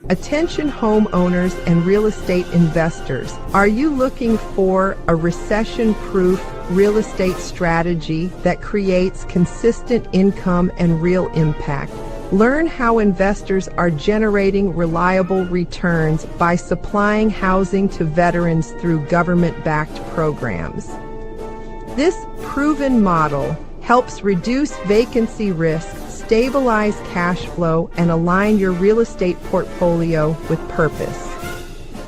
Attention homeowners and real estate investors. Are you looking for a recession-proof real estate strategy that creates consistent income and real impact? Learn how investors are generating reliable returns by supplying housing to veterans through government-backed programs. This proven model helps reduce vacancy risk, stabilize cash flow, and align your real estate portfolio with purpose.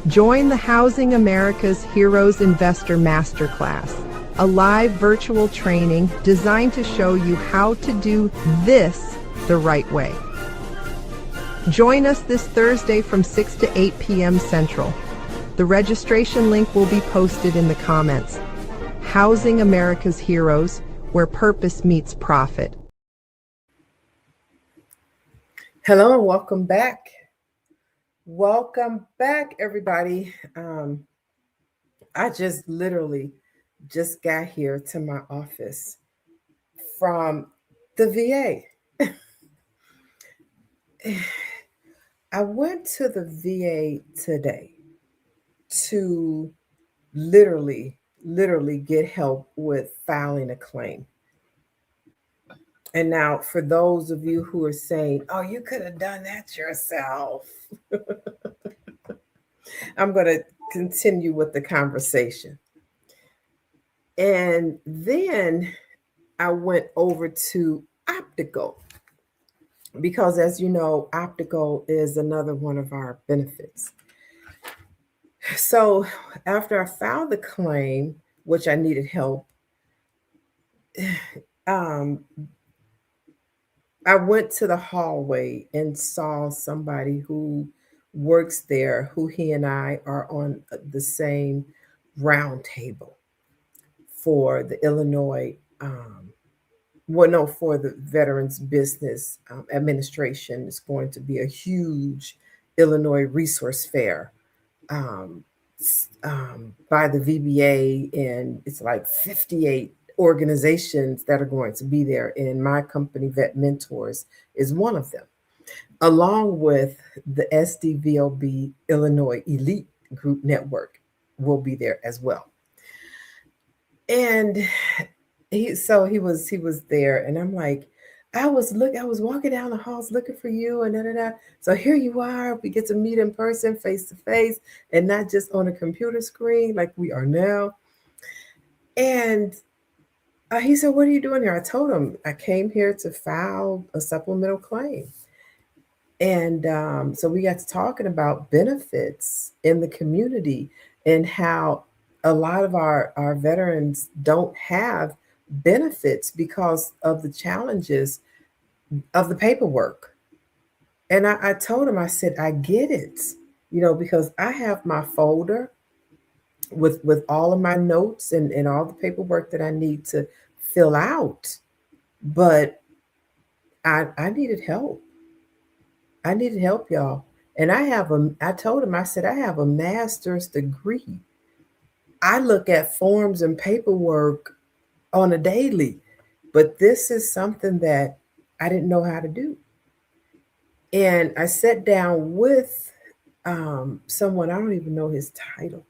Join the Housing America's Heroes Investor Masterclass, a live virtual training designed to show you how to do this the right way. Join us this Thursday from 6 to 8 p.m. Central. The registration link will be posted in the comments. Housing America's Heroes, where purpose meets profit. Hello and welcome back. Welcome back, everybody. I literally just got here to my office from the VA. I went to the VA today to literally get help with filing a claim. And now, for those of you who are saying, oh, you could have done that yourself, I'm going to continue with the conversation. And then I went over to Optical, because as you know, Optical is another one of our benefits. So after I filed the claim, which I needed help, I went to the hallway and saw somebody who works there, who he and I are on the same round table for the Illinois, for the Veterans Business Administration. It's going to be a huge Illinois resource fair by the VBA, and it's like 58 organizations that are going to be there, and my company VetMentors is one of them, along with the SDVLB Illinois Elite Group Network will be there as well. And he was there, and I'm like, I was walking down the halls looking for you, and so here you are. We get to meet in person, face to face, and not just on a computer screen like we are now. And he said, what are you doing here? I told him I came here to file a supplemental claim. And so we got to talking about benefits in the community and how a lot of our veterans don't have benefits because of the challenges of the paperwork. And I told him, I said, I get it, because I have my folder with all of my notes and all the paperwork that I need to fill out. But I needed help. I needed help, y'all. And I told him, I said, I have a master's degree. I look at forms and paperwork on a daily, but this is something that I didn't know how to do. And I sat down with someone, I don't even know his title,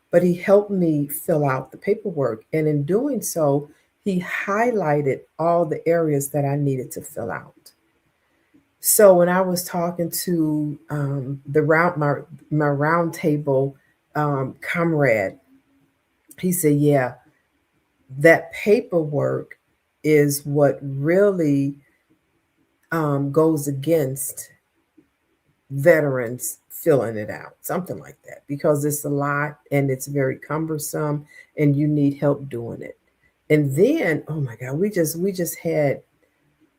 but he helped me fill out the paperwork. And in doing so, he highlighted all the areas that I needed to fill out. So when I was talking to my round table comrade, he said, yeah, that paperwork is what really goes against veterans filling it out, something like that, because it's a lot and it's very cumbersome and you need help doing it. And then, oh my God, we just had,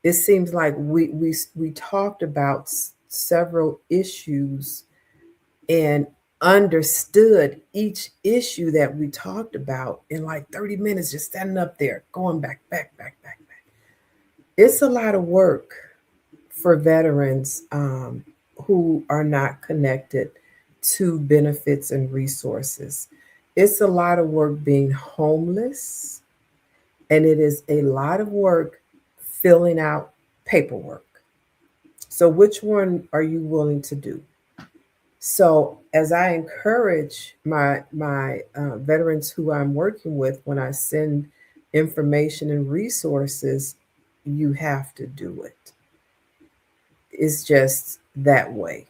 it seems like we talked about several issues and understood each issue that we talked about in like 30 minutes, just standing up there, going back. It's a lot of work for veterans who are not connected to benefits and resources. It's a lot of work being homeless, and it is a lot of work filling out paperwork. So which one are you willing to do? So as I encourage my veterans who I'm working with, when I send information and resources, you have to do it. It's just that way.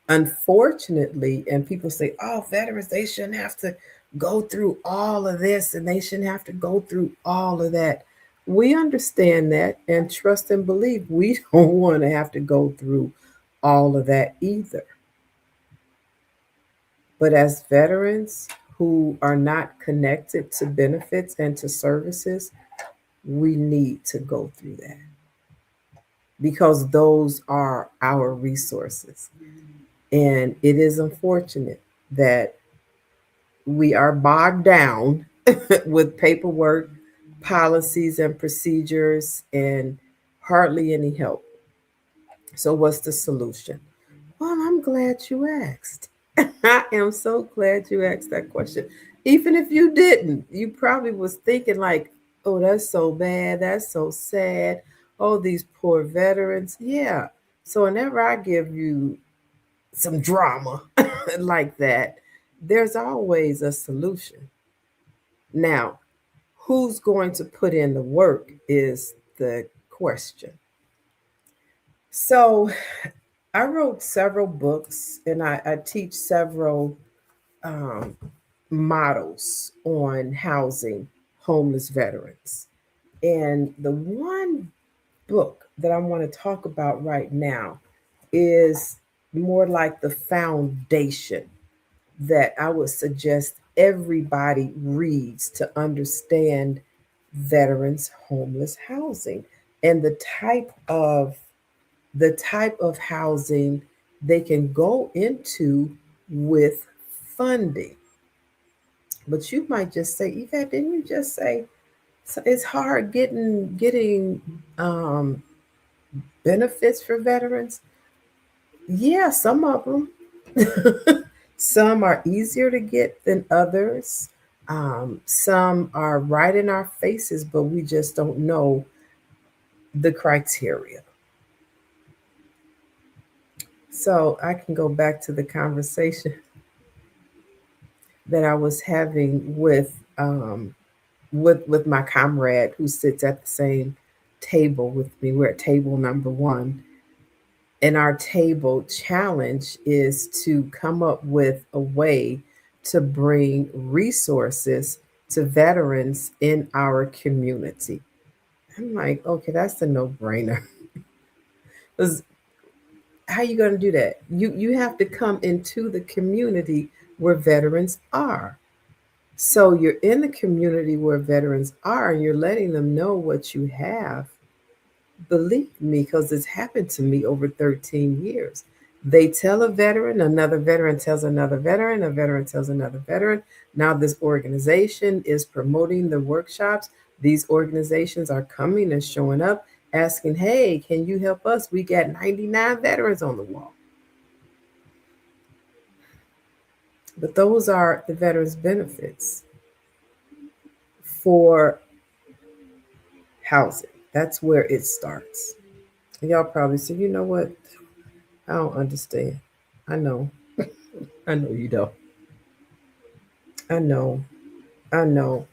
Unfortunately, and people say, oh, veterans, they shouldn't have to go through all of this and they shouldn't have to go through all of that. We understand that and trust and believe we don't want to have to go through all of that either. But as veterans who are not connected to benefits and to services, we need to go through that because those are our resources. And it is unfortunate that we are bogged down with paperwork, policies, and procedures, and hardly any help. So, what's the solution? Well, I'm glad you asked. I am so glad you asked that question. Even if you didn't, you probably was thinking like, "Oh, that's so bad. That's so sad. Oh, these poor veterans." Yeah. So whenever I give you some drama like that, there's always a solution. Now, who's going to put in the work is the question. So, I wrote several books and I teach several um, models on housing homeless veterans. And the one book that I want to talk about right now is more like the foundation that I would suggest everybody reads to understand veterans homeless housing and the type of housing they can go into with funding. But you might just say, Yvette, didn't you just say so it's hard getting benefits for veterans? Yeah, some of them. Some are easier to get than others. Some are right in our faces, but we just don't know the criteria. So I can go back to the conversation that I was having with my comrade who sits at the same table with me. We're at table number one. And our table challenge is to come up with a way to bring resources to veterans in our community. I'm like, okay, that's a no-brainer. 'Cause how are you going to do that? You have to come into the community where veterans are. So you're in the community where veterans are, and you're letting them know what you have. Believe me, because it's happened to me over 13 years. They tell a veteran, another veteran tells another veteran, a veteran tells another veteran. Now, this organization is promoting the workshops. These organizations are coming and showing up asking, hey, can you help us? We got 99 veterans on the wall. But those are the veterans' benefits for housing. That's where it starts. And y'all probably say, you know what? I don't understand. I know. I know you don't. I know. I know.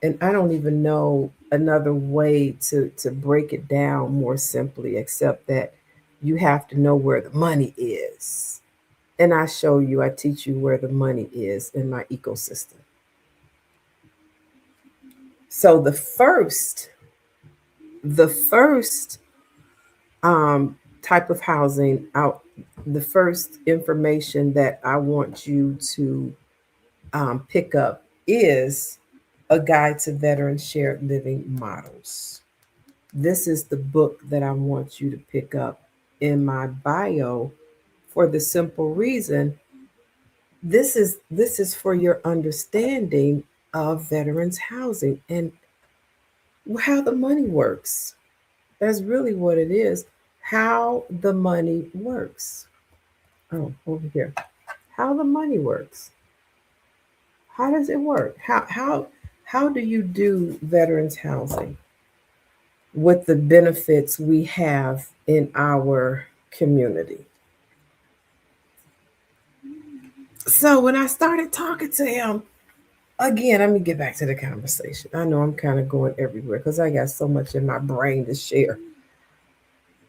And I don't even know another way to break it down more simply, except that you have to know where the money is. And I show you, I teach you where the money is in my ecosystem. So the first type of housing out, the first information that I want you to pick up is a guide to veteran shared living models. This is the book that I want you to pick up in my bio for the simple reason this is for your understanding of veterans housing and how the money works. That's really what it is. How the money works. Oh, over here. How the money works. How does it work? How do you do veterans housing with the benefits we have in our community? So when I started talking to him, again, let me get back to the conversation. I know I'm kind of going everywhere because I got so much in my brain to share.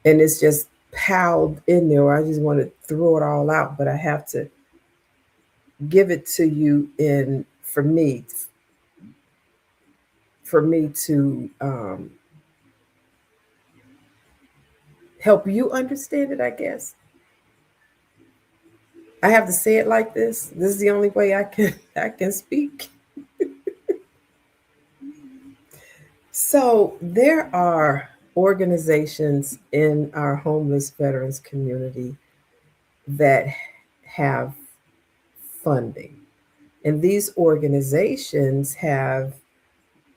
And it's just piled in there. I just want to throw it all out, but I have to give it to you in for me to help you understand it, I guess. I have to say it like this. This is the only way I can speak. So there are organizations in our homeless veterans community that have funding. And these organizations have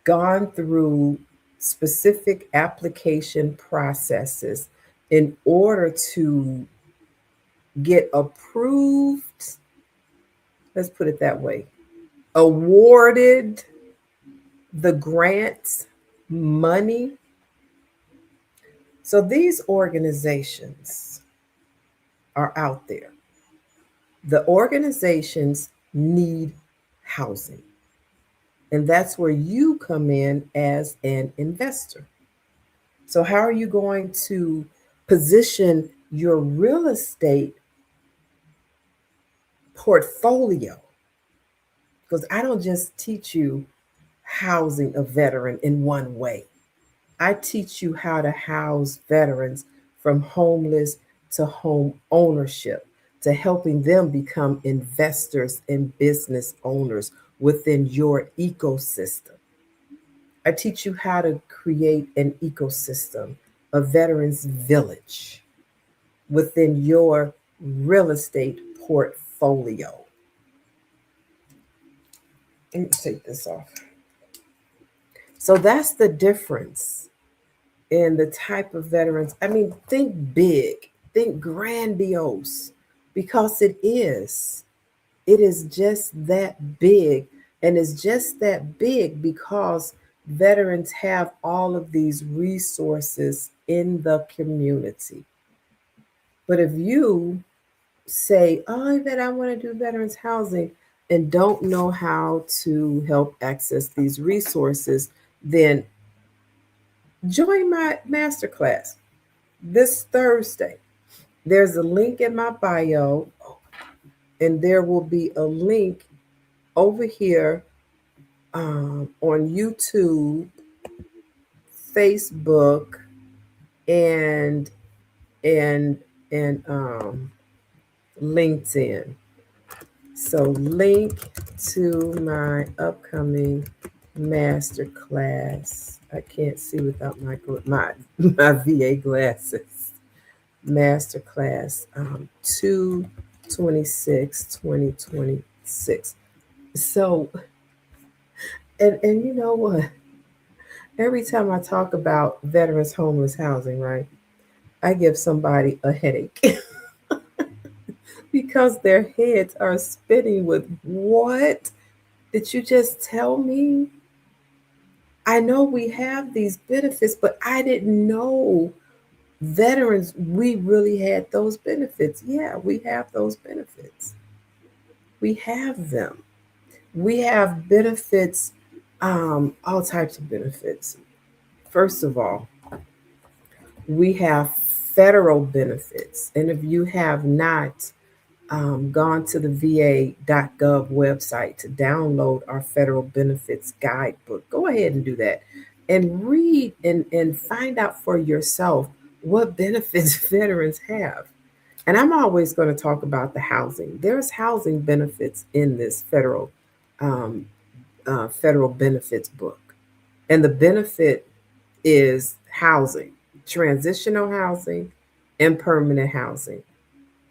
gone through specific application processes in order to get approved, let's put it that way, awarded the grants money. So these organizations are out there. The organizations need housing. And that's where you come in as an investor. So, how are you going to position your real estate portfolio? Because I don't just teach you housing a veteran in one way. I teach you how to house veterans from homeless to home ownership, to helping them become investors and business owners within your ecosystem. I teach you how to create an ecosystem, a veterans village within your real estate portfolio. Let me take this off. So that's the difference in the type of veterans. I mean, think big, think grandiose, because it is. It is just that big. And it's just that big because veterans have all of these resources in the community. But if you say, oh, that I want to do veterans housing and don't know how to help access these resources, then join my masterclass this Thursday. There's a link in my bio, and there will be a link over here on YouTube, Facebook, and and and LinkedIn. So link to my upcoming master class. I can't see without my VA glasses. Master class 2/26/2026. So and you know what? Every time I talk about veterans homeless housing, right? I give somebody a headache because their heads are spinning with what did you just tell me? I know we have these benefits, but I didn't know veterans, we really had those benefits. Yeah, we have those benefits. We have them. We have benefits, all types of benefits. First of all, we have federal benefits. And if you have not gone to the va.gov website to download our federal benefits guidebook, go ahead and do that and read and find out for yourself what benefits veterans have. And I'm always going to talk about the housing. There's housing benefits in this um, federal benefits book, and the benefit is housing, transitional housing, and permanent housing.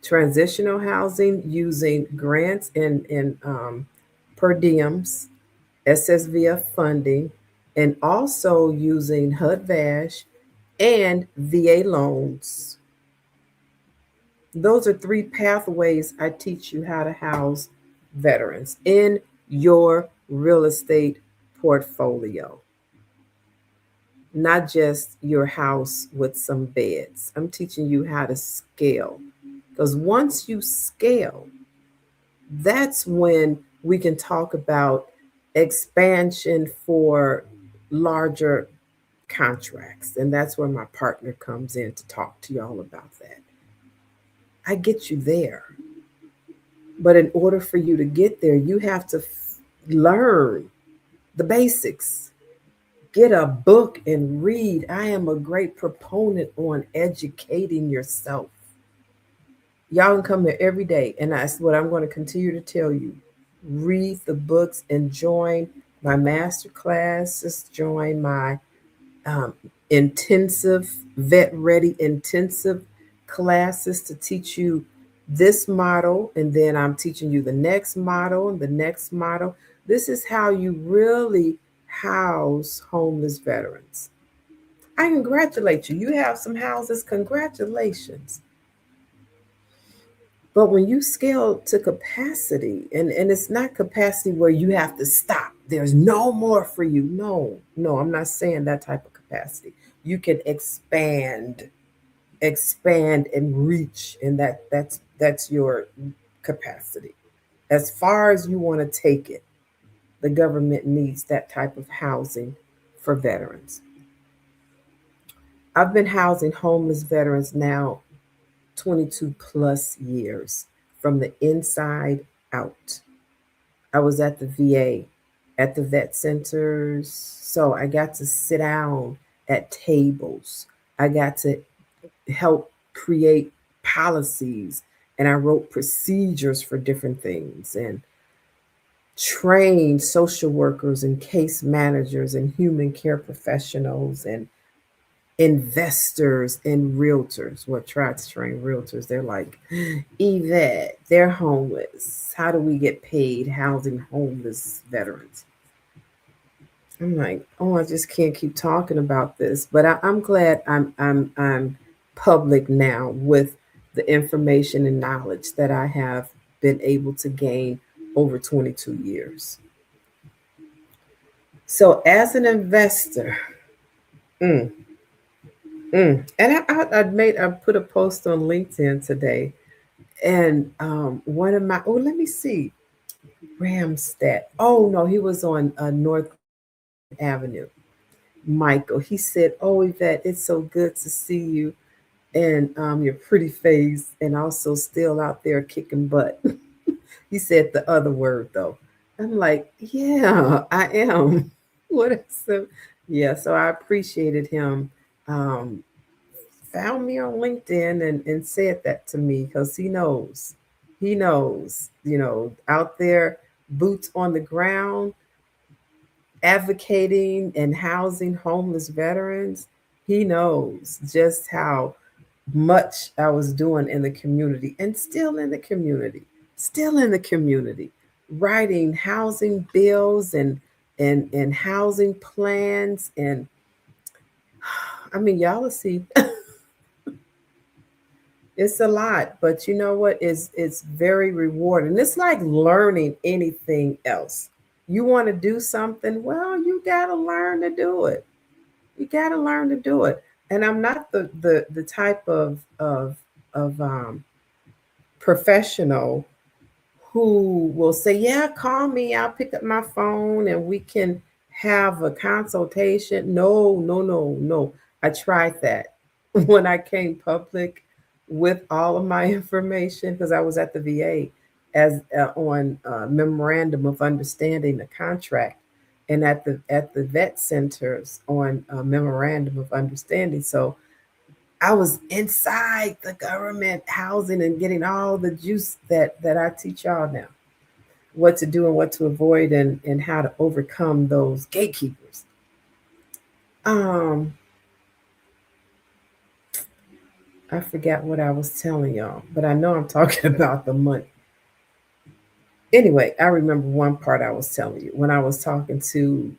Transitional housing using grants and per diems, SSVF funding, and also using HUD-VASH and VA loans. Those are three pathways I teach you how to house veterans in your real estate portfolio, not just your house with some beds. I'm teaching you how to scale, because once you scale, That's when we can talk about expansion for larger contracts. And that's where my partner comes in to talk to y'all about that. I get you there. But in order for you to get there, you have to learn the basics. Get a book and read. I am a great proponent on educating yourself. Y'all can come here every day, and that's what I'm going to continue to tell you. Read the books and join my master classes, join my intensive, vet ready intensive classes to teach you this model, and then I'm teaching you the next model and the next model. This is how you really house homeless veterans. I congratulate you. You have some houses. Congratulations. But when you scale to capacity, and it's not capacity where you have to stop, there's no more for you. No, no, I'm not saying that type of capacity. You can expand and reach, and that's your capacity. As far as you want to take it, the government needs that type of housing for veterans. I've been housing homeless veterans now 22 plus years from the inside out. I was at the VA, at the vet centers. So I got to sit down at tables. I got to help create policies, and I wrote procedures for different things and trained social workers and case managers and human care professionals and investors and realtors. What tried to train realtors? They're like, Yvette, they're homeless. How do we get paid housing homeless veterans? I'm like, oh, I just can't keep talking about this. But I'm glad I'm public now with the information and knowledge that I have been able to gain over 22 years. So as an investor, mm, and I put a post on LinkedIn today, and one of my let me see, Ramstat. Oh no, he was on North Avenue. Michael. He said, "Oh Yvette, it's so good to see you and your pretty face, and also still out there kicking butt." He said the other word though. I'm like, yeah, I am. What is so? Yeah, so I appreciated him. Um, Found me on LinkedIn and said that to me because he knows. He knows, out there, boots on the ground, advocating and housing homeless veterans. He knows just how much I was doing in the community and still in the community, writing housing bills and housing plans. And I mean, y'all will see. It's a lot, but you know what? It's very rewarding. It's like learning anything else. You want to do something, well, you gotta learn to do it. You gotta learn to do it. And I'm not the type of professional who will say, "Yeah, call me. I'll pick up my phone and we can have a consultation." No, no, no, no. I tried that when I came public with all of my information because I was at the VA as on memorandum of understanding the contract, and at the vet centers on memorandum of understanding. So I was inside the government housing and getting all the juice that I teach y'all now, what to do and what to avoid, and how to overcome those gatekeepers. Um, I forgot what I was telling y'all, but I know I'm talking about the money. Anyway, I remember one part I was telling you when I was talking to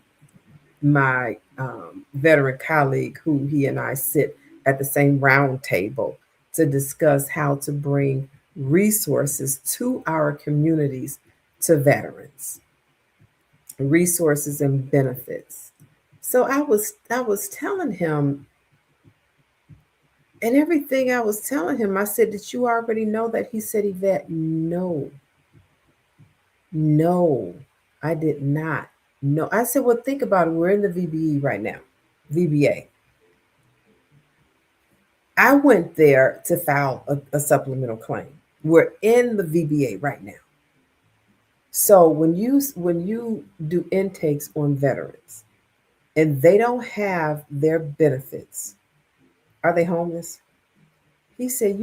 my veteran colleague, who he and I sit at the same round table to discuss how to bring resources to our communities to veterans, resources and benefits. So I was telling him, and everything I was telling him, I said, "Did you already know that?" He said, "Yvette, no." No, I did not. No, I said, well, think about it. We're in the VBE right now, VBA. I went there to file a supplemental claim. We're in the VBA right now. So when you do intakes on veterans and they don't have their benefits, are they homeless? He said,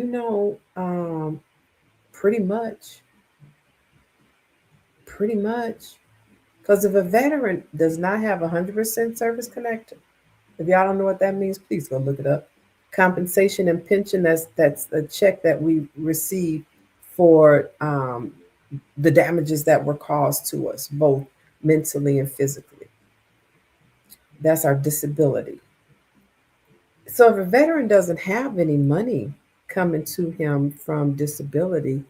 pretty much, pretty much. Because if a veteran does not have 100% service connected, if y'all don't know what that means, please go look it up. Compensation and pension, that's a check that we receive for the damages that were caused to us, both mentally and physically. That's our disability. So if a veteran doesn't have any money coming to him from disability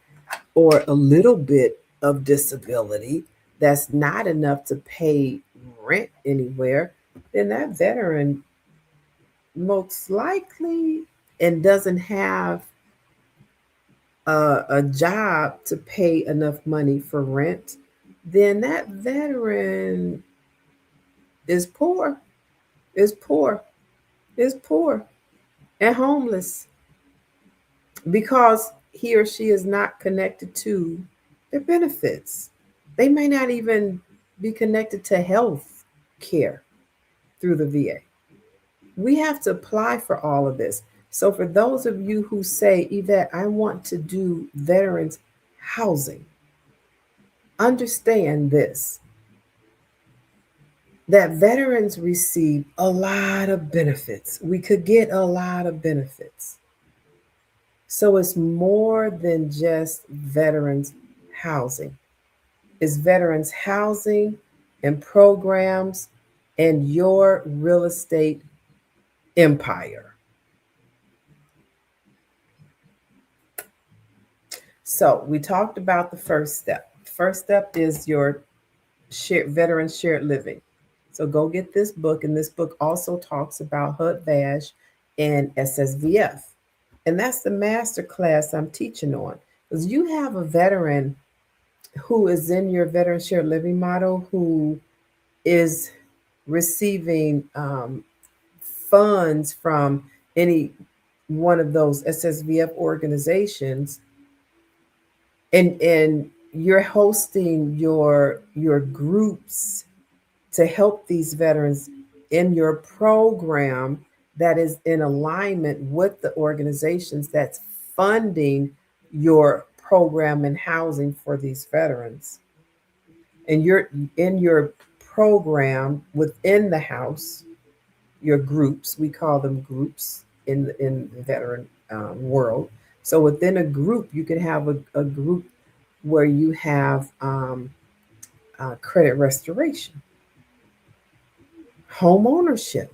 or a little bit of disability that's not enough to pay rent anywhere, then that veteran most likely and doesn't have a job to pay enough money for rent, then that veteran is poor, is poor, is poor, and homeless because he or she is not connected to their benefits. They may not even be connected to health care through the VA. We have to apply for all of this. So, for those of you who say, Yvette, I want to do veterans housing, understand this, that veterans receive a lot of benefits. We could get a lot of benefits. So it's more than just veterans housing. It's veterans housing and programs and your real estate empire. So we talked about the first step. First step is your veteran shared living. So go get this book, and this book also talks about HUD-VASH and SSVF. And that's the master class I'm teaching on. Because you have a veteran who is in your veteran shared living model who is receiving funds from any one of those SSVF organizations, and you're hosting your groups to help these veterans in your program that is in alignment with the organizations that's funding your program and housing for these veterans. And you're in your program within the house, your groups, we call them groups in the veteran world. So within a group, you can have a group where you have credit restoration, home ownership.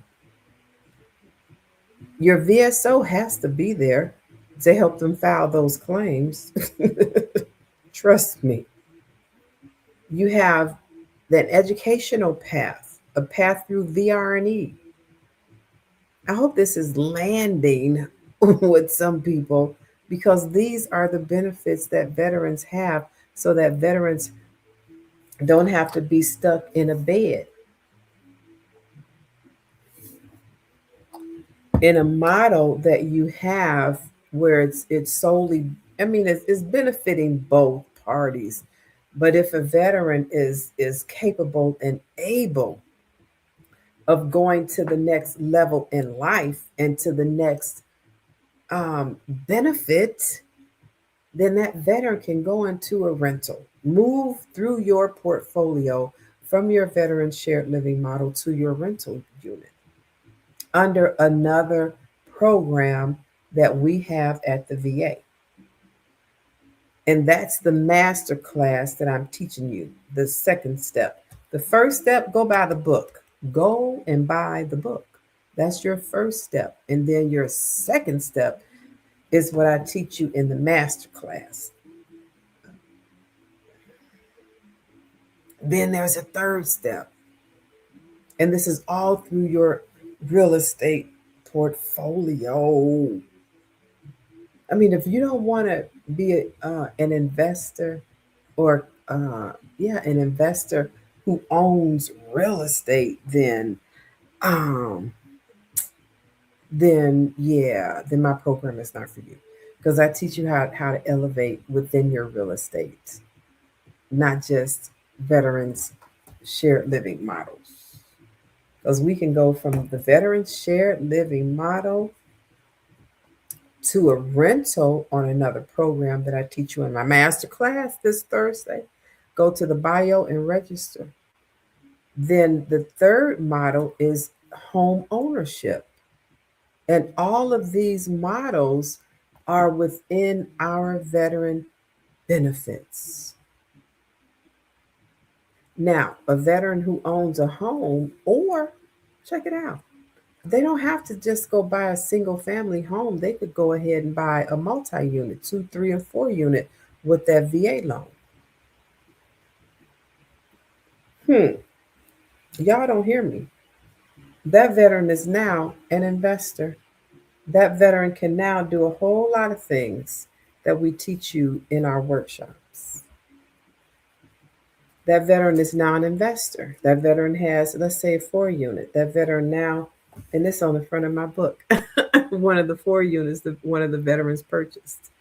Your VSO has to be there to help them file those claims. Trust me. You have that educational path, a path through VRE. I hope this is landing with some people because these are the benefits that veterans have so that veterans don't have to be stuck in a bed. In a model that you have where it's solely, I mean, it's benefiting both parties. But if a veteran is capable and able of going to the next level in life and to the next benefit, then that veteran can go into a rental, move through your portfolio from your veteran shared living model to your rental unit under another program that we have at the VA. And that's the master class that I'm teaching you, the second step. The first step, go buy the book. Go and buy the book. That's your first step. And then your second step is what I teach you in the master class. Then there's a third step. And this is all through your real estate portfolio. I mean, if you don't want to be an investor or an investor who owns real estate, um, then my program is not for you, because I teach you how to elevate within your real estate, not just veterans shared living models. Because we can go from the veterans shared living model to a rental on another program that I teach you in my master class this Thursday. Go to the bio and register. Then the third model is home ownership. And all of these models are within our veteran benefits. Now, a veteran who owns a home, or check it out, they don't have to just go buy a single family home. They could go ahead and buy a multi unit, 2, 3, or 4 unit with that VA loan. Y'all don't hear me. That veteran is now an investor. That veteran can now do a whole lot of things that we teach you in our workshops. That veteran is now an investor. That veteran has, let's say, a 4 unit. That veteran now, and this on the front of my book, one of the 4 units that one of the veterans purchased,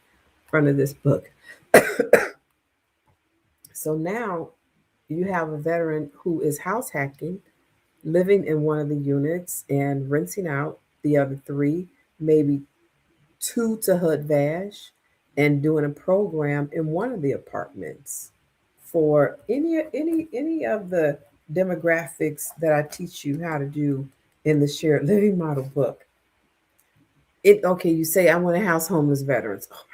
front of this book. So now you have a veteran who is house hacking, living in one of the units and renting out the other 3, maybe 2 to HUD Vash, and doing a program in one of the apartments for any of the demographics that I teach you how to do in the shared living model book. Okay, you say I want to house homeless veterans. Oh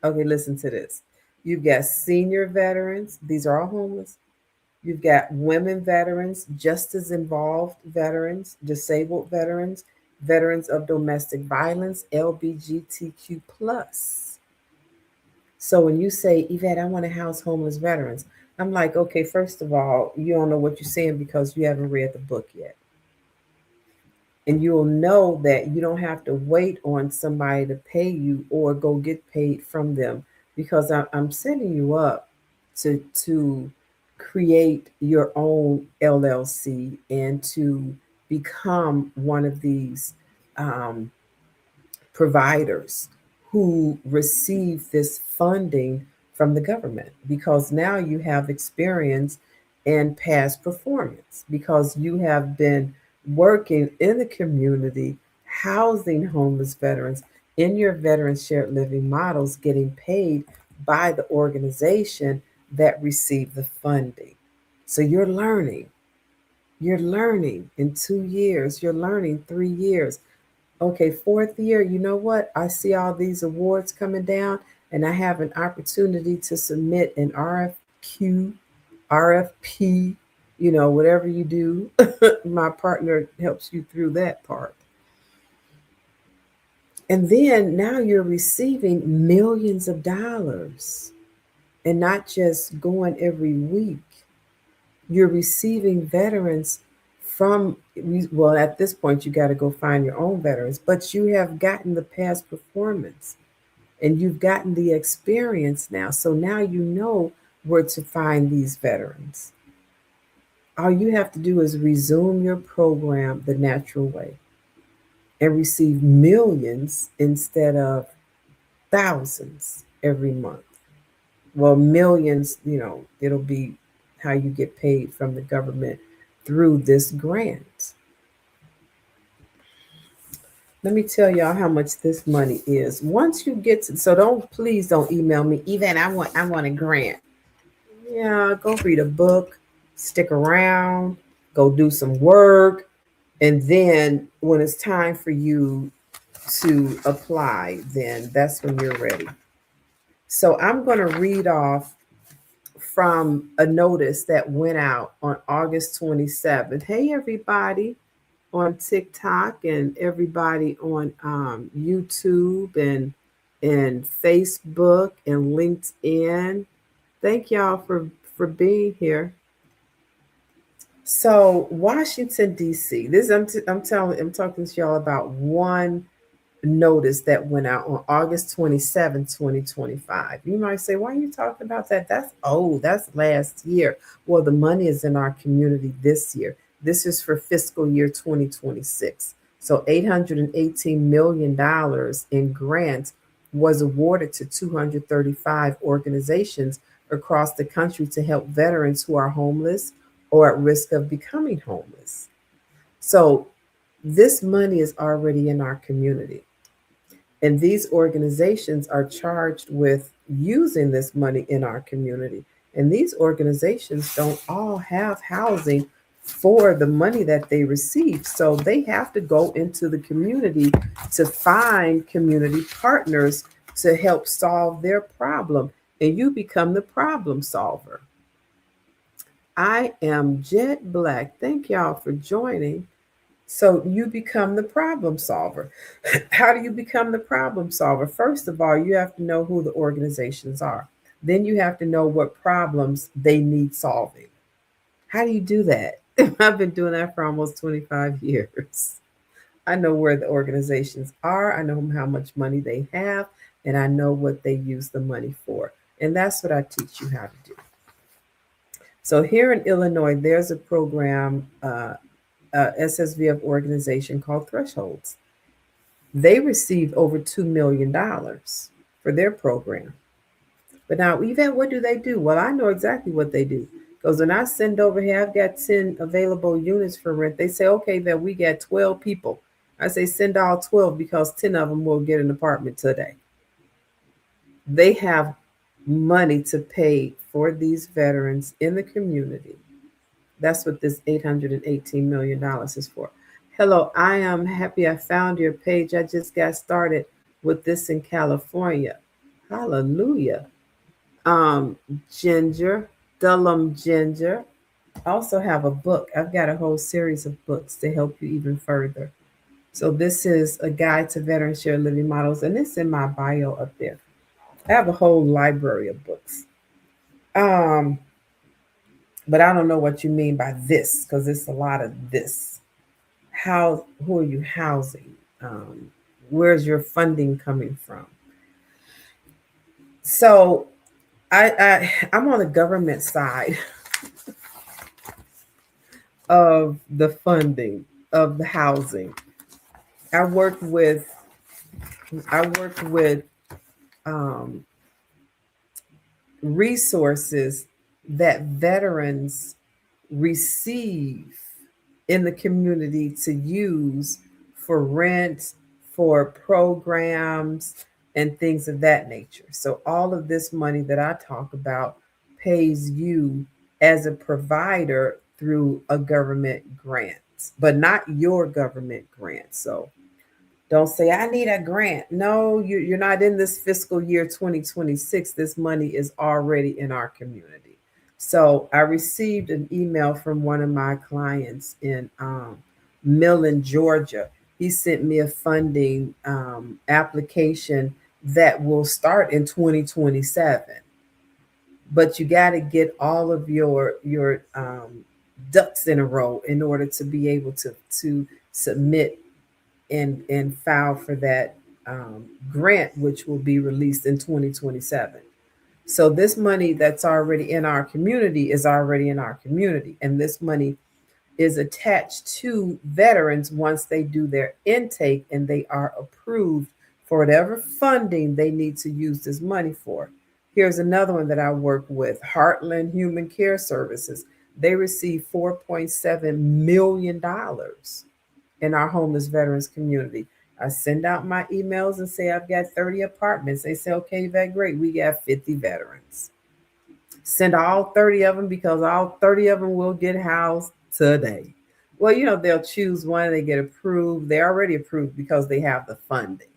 my God. Okay, listen to this. You've got senior veterans, these are all homeless. You've got women veterans, just as involved veterans, disabled veterans, veterans of domestic violence, LGBTQ plus. So when you say, Yvette, I want to house homeless veterans, I'm like, okay, first of all, you don't know what you're saying because you haven't read the book yet. And you'll know that you don't have to wait on somebody to pay you or go get paid from them, because I'm setting you up to create your own LLC and to become one of these providers who receive this funding from the government, because now you have experience and past performance, because you have been working in the community, housing homeless veterans in your veteran shared living models, getting paid by the organization that received the funding. So you're learning. You're learning in 2 years. You're learning 3 years. Okay, 4th year, you know what? I see all these awards coming down, and I have an opportunity to submit an RFQ, RFP, whatever you do. My partner helps you through that part. And then now you're receiving millions of dollars, and not just going every week. You're receiving veterans from, well, at this point, you got to go find your own veterans, but you have gotten the past performance and you've gotten the experience now. So now you know where to find these veterans. All you have to do is resume your program the natural way and receive millions instead of thousands every month. Well, millions, it'll be how you get paid from the government through this grant. Let me tell y'all how much this money is. Once you get to, so please don't email me, Yvette, I want a grant. Yeah, go read a book, stick around, go do some work, and then when it's time for you to apply, then that's when you're ready. So I'm going to read off from a notice that went out on August 27th. Hey, everybody on TikTok and everybody on YouTube and Facebook and LinkedIn. Thank y'all for being here. So Washington, D.C. This I'm talking to y'all about one notice that went out on August 27th, 2025. You might say, why are you talking about that? That's last year. Well, the money is in our community this year. This is for fiscal year 2026. So $818 million in grants was awarded to 235 organizations across the country to help veterans who are homeless or at risk of becoming homeless. So this money is already in our community. And these organizations are charged with using this money in our community. And these organizations don't all have housing for the money that they receive. So they have to go into the community to find community partners to help solve their problem. And you become the problem solver. I am Jet Black. Thank y'all for joining. So you become the problem solver. How do you become the problem solver? First of all, you have to know who the organizations are. Then you have to know what problems they need solving. How do you do that? I've been doing that for almost 25 years. I know where the organizations are. I know how much money they have, and I know what they use the money for. And that's what I teach you how to do. So here in Illinois, there's a program, SSVF organization called Thresholds. They received over $2 million for their program. But now, Yvette, what do they do? Well, I know exactly what they do. Because when I send over here, I've got 10 available units for rent. They say, okay, then we got 12 people. I say, send all 12 because 10 of them will get an apartment today. They have money to pay for these veterans in the community. That's what this $818 million is for. Hello, I am happy I found your page. I just got started with this in California. Hallelujah. Ginger, Dullum Ginger. I also have a book. I've got a whole series of books to help you even further. So this is a guide to veteran shared living models, and it's in my bio up there. I have a whole library of books. But I don't know what you mean by this, because it's a lot of this. Who are you housing? Where's your funding coming from? So I'm on the government side of the funding of the housing. I work with resources that veterans receive in the community to use for rent, for programs, and things of that nature. So all of this money that I talk about pays you as a provider through a government grant, but not your government grant. So don't say, I need a grant. No, you're not in this fiscal year 2026. This money is already in our community. So I received an email from one of my clients in Millen, Georgia. He sent me a funding application that will start in 2027. But you got to get all of your ducks in a row in order to be able to submit and file for that grant, which will be released in 2027. So this money that's already in our community is already in our community. And this money is attached to veterans once they do their intake and they are approved for whatever funding they need to use this money for. Here's another one that I work with, Heartland Human Care Services. They receive $4.7 million in our homeless veterans community. I send out my emails and say, I've got 30 apartments. They say, okay, that's great. We got 50 veterans. Send all 30 of them because all 30 of them will get housed today. Well, they'll choose one, they get approved. They're already approved because they have the funding.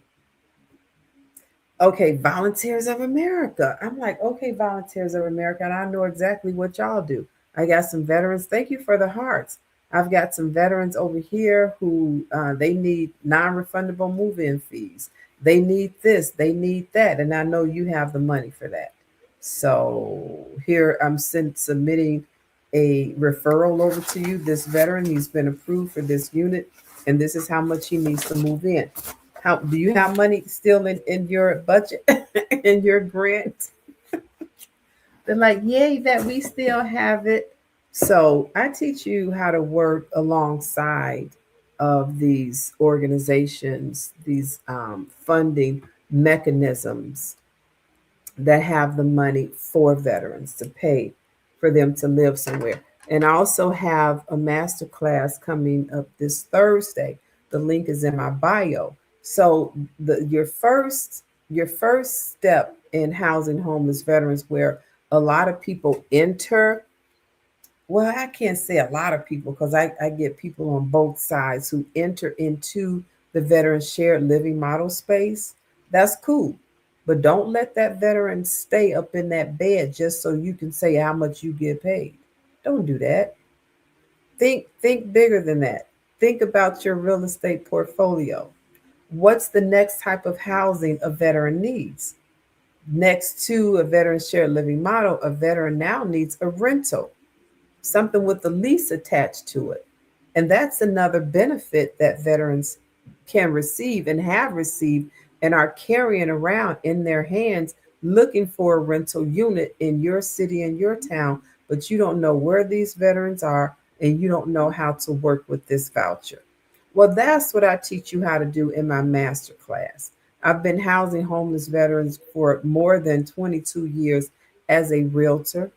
Okay, Volunteers of America. I'm like, okay, Volunteers of America, and I know exactly what y'all do. I got some veterans. Thank you for the hearts. I've got some veterans over here who they need non-refundable move-in fees. They need this, they need that. And I know you have the money for that. So here I'm submitting a referral over to you. This veteran, he's been approved for this unit, and this is how much he needs to move in. How do you have money still in your budget in your grant? They're like, yay, that we still have it. So I teach you how to work alongside of these organizations, these funding mechanisms that have the money for veterans to pay for them to live somewhere. And I also have a master class coming up this Thursday. The link is in my bio. So your first step in housing homeless veterans, where a lot of people enter, well, I can't say a lot of people because I get people on both sides who enter into the veteran shared living model space. That's cool. But don't let that veteran stay up in that bed just so you can say how much you get paid. Don't do that. Think bigger than that. Think about your real estate portfolio. What's the next type of housing a veteran needs? Next to a veteran shared living model, a veteran now needs a rental, something with a lease attached to it. And that's another benefit that veterans can receive and have received and are carrying around in their hands, looking for a rental unit in your city and your town, but you don't know where these veterans are and you don't know how to work with this voucher. Well, that's what I teach you how to do in my master class. I've been housing homeless veterans for more than 22 years as a realtor,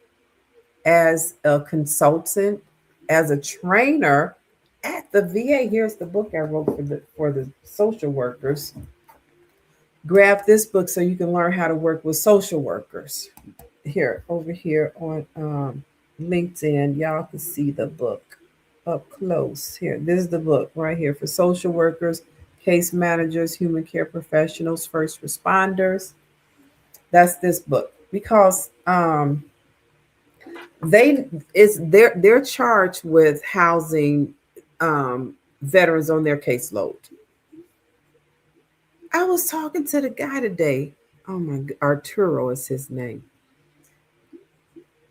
as a consultant, as a trainer at the VA. Here's the book I wrote for the social workers. Grab this book so you can learn how to work with social workers. Here, over here on LinkedIn, y'all can see the book up close. Here, this is the book right here for social workers, case managers, human care professionals, first responders. That's this book because they're charged with housing veterans on their caseload. I was talking to the guy today. Oh my, Arturo is his name,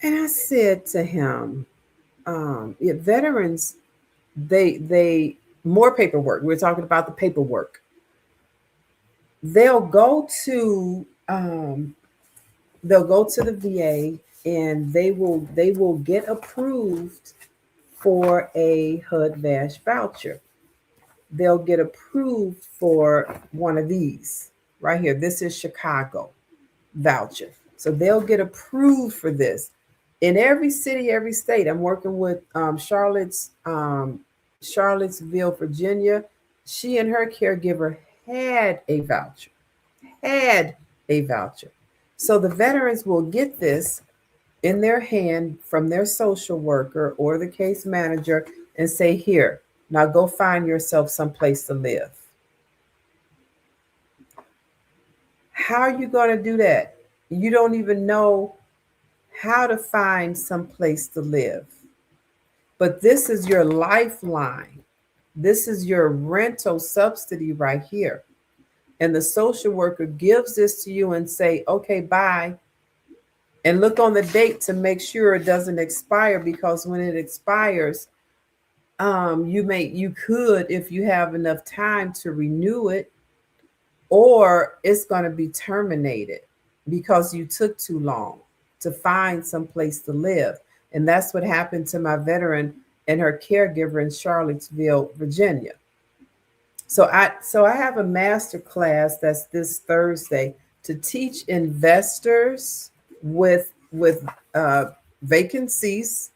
and I said to him, yeah, veterans, they more paperwork. We're talking about the paperwork. They'll go to the VA and they will get approved for a HUD VASH voucher. They'll get approved for one of these right here. This is Chicago voucher. So they'll get approved for this. In every city, every state, I'm working with Charlottesville, Virginia. She and her caregiver had a voucher, had a voucher. So the veterans will get this in their hand from their social worker or the case manager and say, here, now go find yourself someplace to live. How are you going to do that? You don't even know how to find someplace to live. But this is your lifeline. This is your rental subsidy right here. And the social worker gives this to you and say, okay, bye. And look on the date to make sure it doesn't expire, because when it expires, you could, if you have enough time to renew it, or it's going to be terminated because you took too long to find some place to live. And that's what happened to my veteran and her caregiver in Charlottesville, Virginia. So I have a master class that's this Thursday to teach investors with vacancies,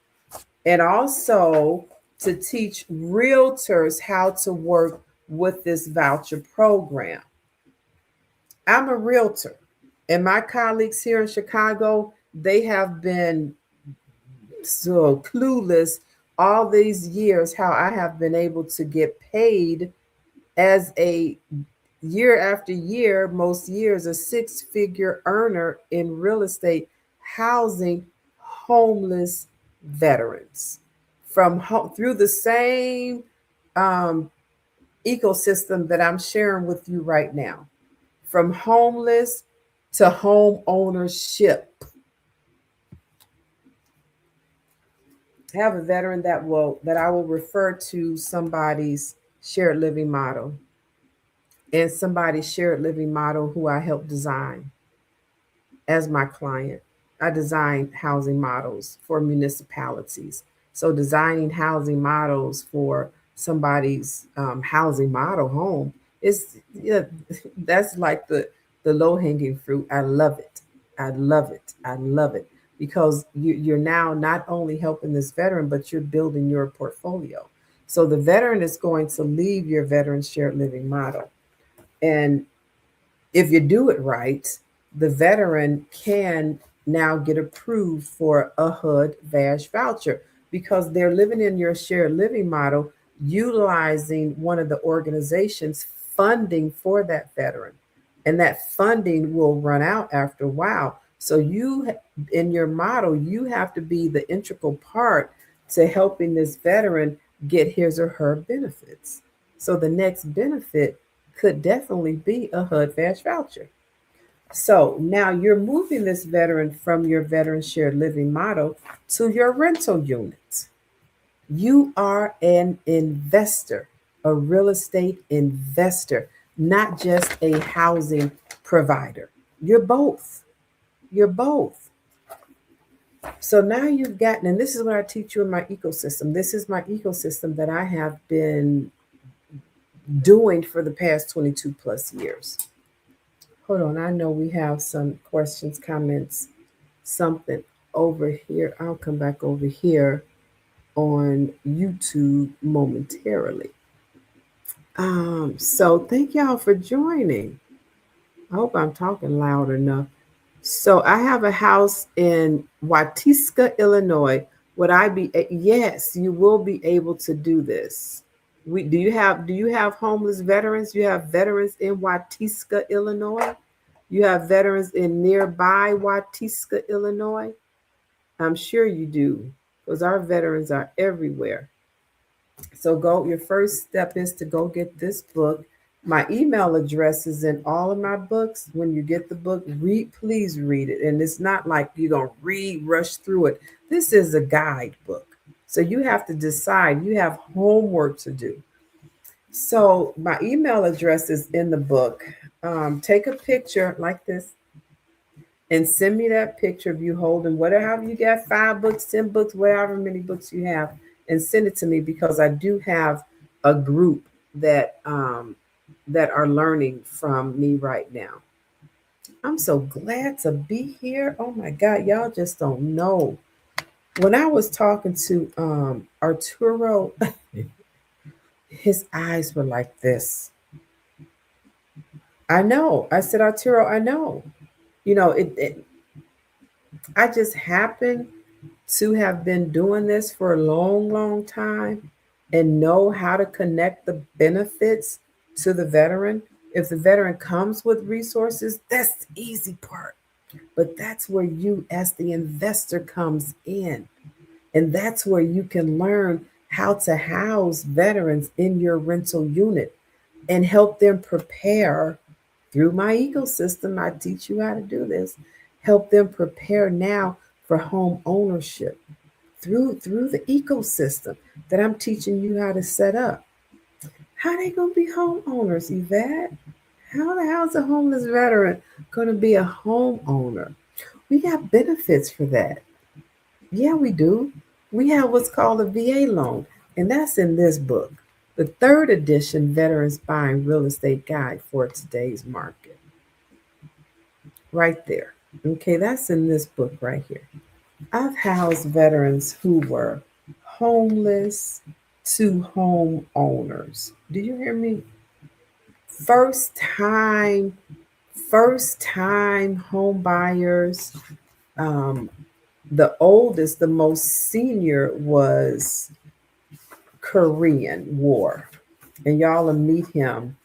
and also to teach realtors how to work with this voucher program. I'm a realtor, and my colleagues here in Chicago, they have been so clueless all these years how I have been able to get paid as a year after year, most years, a six-figure earner in real estate, housing homeless veterans from through the same ecosystem that I'm sharing with you right now, from homeless to home ownership. I have a veteran that I will refer to somebody's shared living model. and somebody's shared living model who I helped design as my client. I designed housing models for municipalities. So designing housing models for somebody's housing model home is, yeah, that's like the low hanging fruit. I love it. I love it. I love it because you're now not only helping this veteran, but you're building your portfolio. So the veteran is going to leave your veteran shared living model, and if you do it right, the veteran can now get approved for a HUD VASH voucher because they're living in your shared living model, utilizing one of the organization's funding for that veteran. And that funding will run out after a while. So in your model, you have to be the integral part to helping this veteran get his or her benefits. So the next benefit could definitely be a HUD VASH voucher. So now you're moving this veteran from your veteran shared living model to your rental unit. You are an investor, a real estate investor, not just a housing provider. You're both. You're both. So now you've gotten, and this is what I teach you in my ecosystem. This is my ecosystem that I have been doing for the past 22 plus years. Hold on, I know we have some questions, comments, something over here. I'll come back over here on YouTube momentarily. So thank y'all for joining. I hope I'm talking loud enough. So I have a house in Waukegan, Illinois. Would I be? Yes, you will be able to do this. Do you have homeless veterans? You have veterans in Waukegan, Illinois. You have veterans in nearby Waukegan, Illinois. I'm sure you do, because our veterans are everywhere. So your first step is to go get this book. My email address is in all of my books. When you get the book, please read it. And it's not like you're going to rush through it. This is a guidebook. So you have to decide, you have homework to do. So my email address is in the book. Take a picture like this and send me that picture of you holding whatever you got, 5 books, 10 books, whatever many books you have, and send it to me, because I do have a group that are learning from me right now. I'm so glad to be here. Oh my God, y'all just don't know. When I was talking to Arturo, his eyes were like this. I know. I said, Arturo, I know. I just happened to have been doing this for a long, long time and know how to connect the benefits to the veteran. If the veteran comes with resources, that's the easy part. But that's where you, as the investor, comes in. And that's where you can learn how to house veterans in your rental unit and help them prepare through my ecosystem. I teach you how to do this. Help them prepare now for home ownership through the ecosystem that I'm teaching you how to set up. How they gonna be homeowners, Yvette? How the hell's a homeless veteran gonna be a homeowner? We got benefits for that. Yeah, we do. We have what's called a VA loan, and that's in this book, the 3rd edition Veterans Buying Real Estate Guide for Today's Market. Right there. Okay, that's in this book right here. I've housed veterans who were homeless to homeowners. Do you hear me? First time home buyers. The oldest, the most senior was Korean War. And y'all will meet him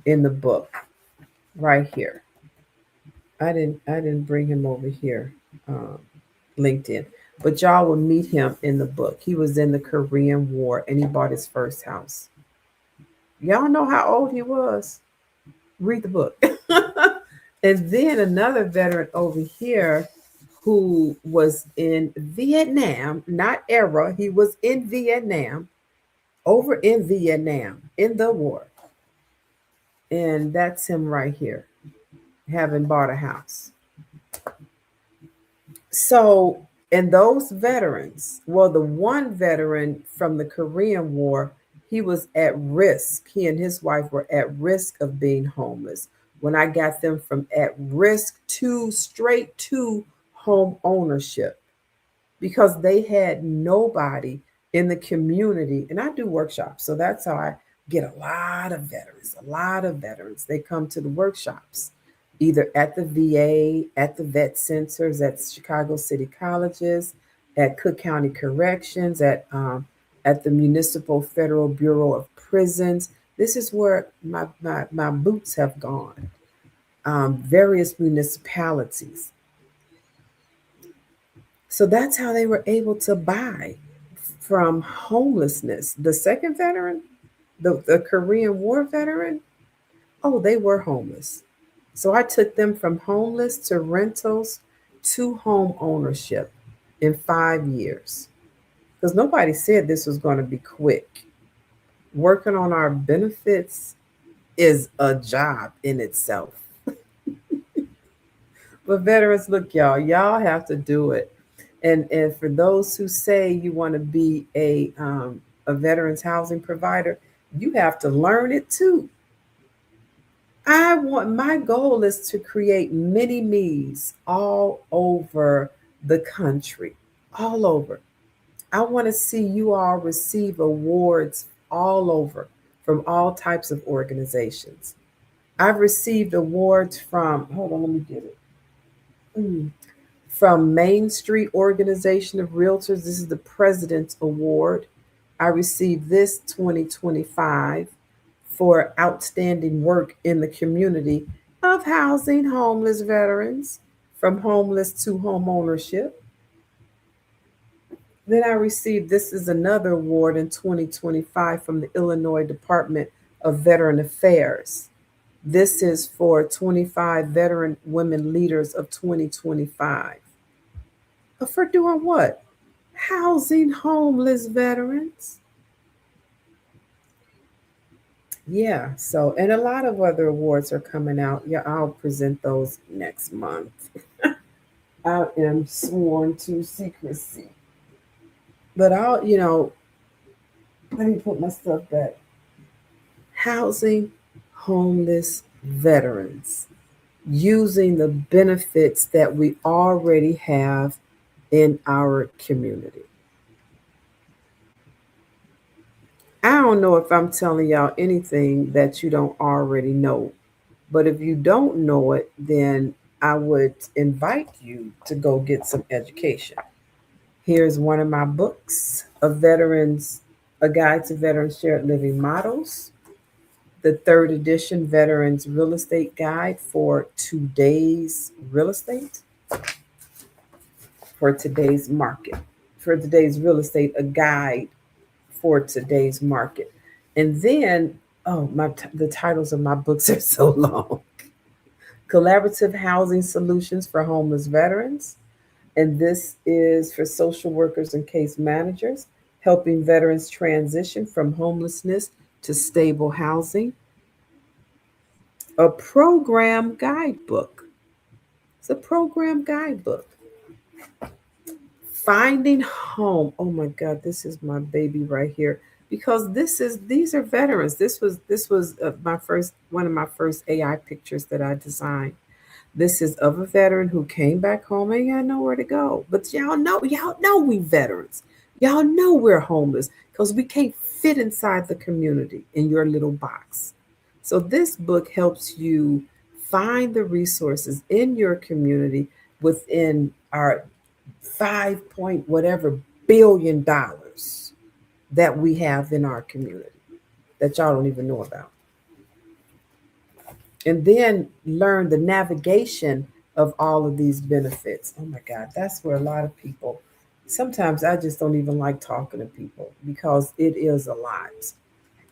in the book right here. I didn't bring him over here, LinkedIn, but y'all will meet him in the book. He was in the Korean War and he bought his first house. Y'all know how old he was? Read the book. And then another veteran over here who was in Vietnam, not era, he was in Vietnam, over in Vietnam in the war. And that's him right here, having bought a house. So, and those veterans, well, the one veteran from the Korean War, he was at risk. He and his wife were at risk of being homeless. When I got them from at risk to straight to home ownership, because they had nobody in the community. And I do workshops, so that's how I get a lot of veterans, a lot of veterans. They come to the workshops, either at the VA, at the vet centers, at Chicago City Colleges, at Cook County Corrections, at the Municipal Federal Bureau of Prisons. This is where my boots have gone. Various municipalities. So that's how they were able to buy from homelessness. The second veteran, the Korean War veteran, oh, they were homeless. So I took them from homeless to rentals to home ownership in 5 years. Because nobody said this was going to be quick. Working on our benefits is a job in itself. But veterans, look, y'all have to do it. And for those who say you want to be a veterans housing provider, you have to learn it too. My goal is to create mini me's all over the country, all over. I want to see you all receive awards all over from all types of organizations. I've received awards from, hold on, let me get it. From Main Street Organization of Realtors. This is the President's Award. I received this 2025 for outstanding work in the community of housing homeless veterans from homeless to home ownership. Then I received, this is another award in 2025 from the Illinois Department of Veteran Affairs. This is for 25 veteran women leaders of 2025. For doing what? Housing homeless veterans. Yeah, so, and a lot of other awards are coming out. Yeah, I'll present those next month. I am sworn to secrecy. But let me put my stuff back. Housing homeless veterans, using the benefits that we already have in our community. I don't know if I'm telling y'all anything that you don't already know, but if you don't know it, then I would invite you to go get some education. Here's one of my books, A Guide to Veterans Shared Living Models, the third edition Veterans Real Estate Guide for today's real estate, for today's market, for today's real estate, a guide for today's market. And then, the titles of my books are so long. Collaborative Housing Solutions for Homeless Veterans. And this is for social workers and case managers, helping veterans transition from homelessness to stable housing. A program guidebook. It's a program guidebook. Finding home. Oh my God, this is my baby right here, because these are veterans. This was one of my first AI pictures that I designed. This is of a veteran who came back home and had nowhere to go. But y'all know we veterans. Y'all know we're homeless because we can't fit inside the community in your little box. So this book helps you find the resources in your community within our 5 point whatever billion dollars that we have in our community that y'all don't even know about. And then learn the navigation of all of these benefits. Oh my God, that's where a lot of people, sometimes I just don't even like talking to people because it is a lot.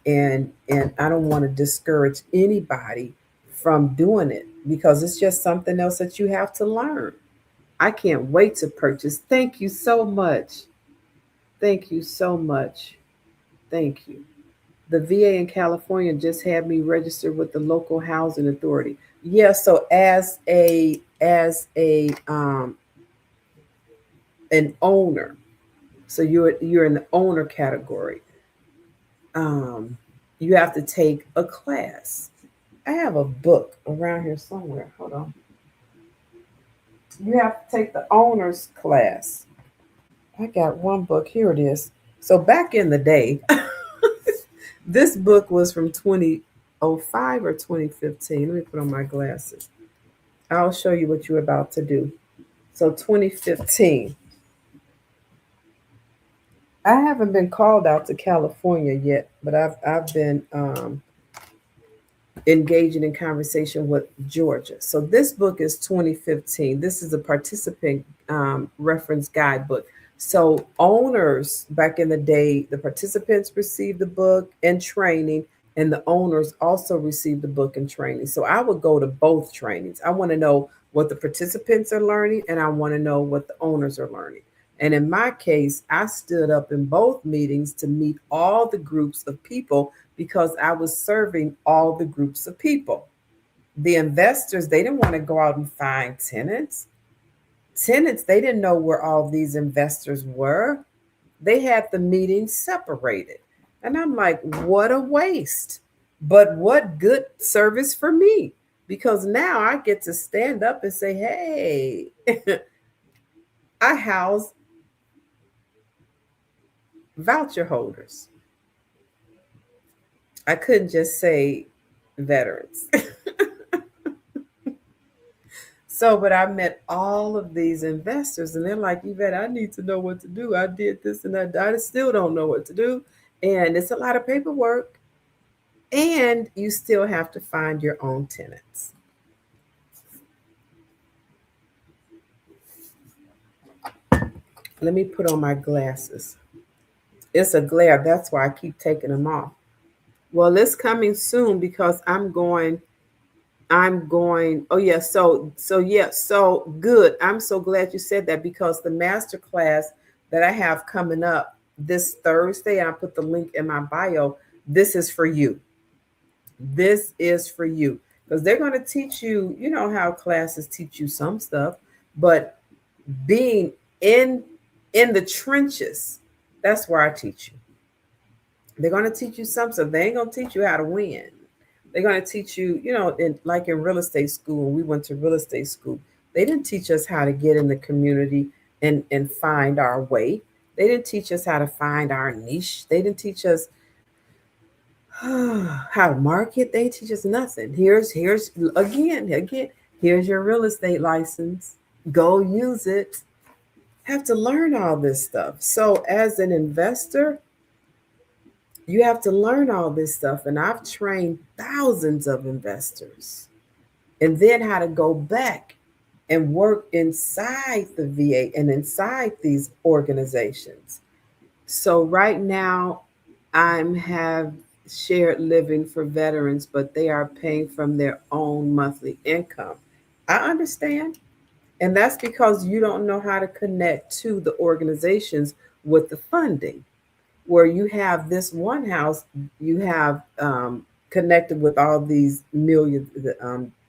And I don't want to discourage anybody from doing it because it's just something else that you have to learn. I can't wait to purchase. Thank you so much. Thank you so much. Thank you. The VA in California just had me registered with the local housing authority. Yeah, so as a an owner, so you're in the owner category. Um, you have to take a class. I have a book around here somewhere. Hold on. You have to take the owner's class. I got one book. Here it is. So back in the day, this book was from 2005 or 2015. Let me put on my glasses. I'll show you what you're about to do. So 2015. I haven't been called out to California yet, but I've been engaging in conversation with Georgia. So this book is 2015. This is a participant reference guidebook. So owners back in the day, the participants received the book and training, and the owners also received the book and training. So I would go to both trainings. I want to know what the participants are learning, and I want to know what the owners are learning. And in my case, I stood up in both meetings to meet all the groups of people because I was serving all the groups of people. The investors, they didn't want to go out and find tenants. Tenants, they didn't know where all these investors were. They had the meetings separated. And I'm like, what a waste. But what good service for me? Because now I get to stand up and say, hey, I house voucher holders. I couldn't just say veterans. So, but I met all of these investors, and they're like, Yvette, I need to know what to do. I did this and that. I still don't know what to do. And it's a lot of paperwork. And you still have to find your own tenants. Let me put on my glasses. It's a glare. That's why I keep taking them off. Well, it's coming soon because I'm going. Oh yeah, so good. I'm so glad you said that because the master class that I have coming up this Thursday, and I put the link in my bio. This is for you. This is for you because they're going to teach you. You know how classes teach you some stuff, but being in the trenches, that's where I teach you. They're going to teach you some stuff. They ain't going to teach you how to win. They're going to teach you, like in real estate school, when we went to real estate school, they didn't teach us how to get in the community and find our way. They didn't teach us how to find our niche. They didn't teach us how to market. They teach us nothing. Here's again, here's your real estate license. Go use it. Have to learn all this stuff. So as an investor, you have to learn all this stuff. And I've trained thousands of investors. And then how to go back and work inside the VA and inside these organizations. So right now, I'm have shared living for veterans, but they are paying from their own monthly income. I understand. And that's because you don't know how to connect to the organizations with the funding. Where you have this one house, you have connected with all these millions,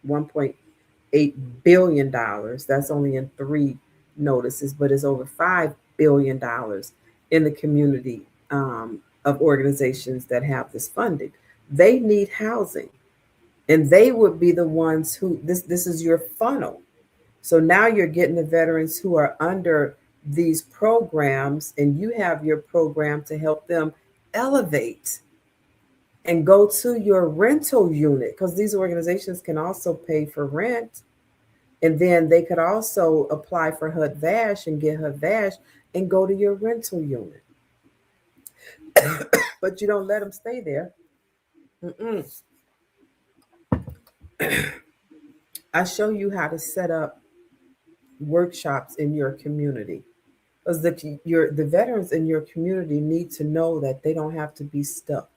1.8 billion dollars. That's only in three notices, but it's over $5 billion in the community of organizations that have this funding. They need housing, and they would be the ones who this is your funnel. So now you're getting the veterans who are under these programs, and you have your program to help them elevate and go to your rental unit because these organizations can also pay for rent. And then they could also apply for HUD VASH and get HUD VASH and go to your rental unit. But you don't let them stay there. Mm-mm. I show you how to set up workshops in your community because the veterans in your community need to know that they don't have to be stuck.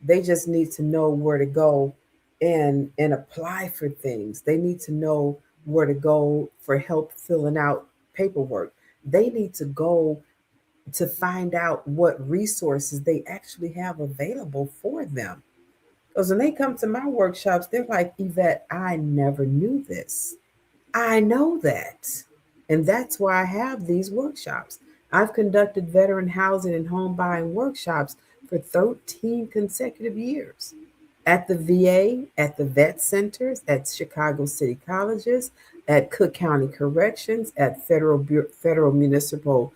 They just need to know where to go and apply for things. They need to know where to go for help filling out paperwork. They need to go to find out what resources they actually have available for them. Because when they come to my workshops, they're like, Yvette, I never knew this. I know that. And that's why I have these workshops. I've conducted veteran housing and home buying workshops for 13 consecutive years at the VA, at the vet centers, at Chicago City Colleges, at Cook County Corrections, at Federal Municipal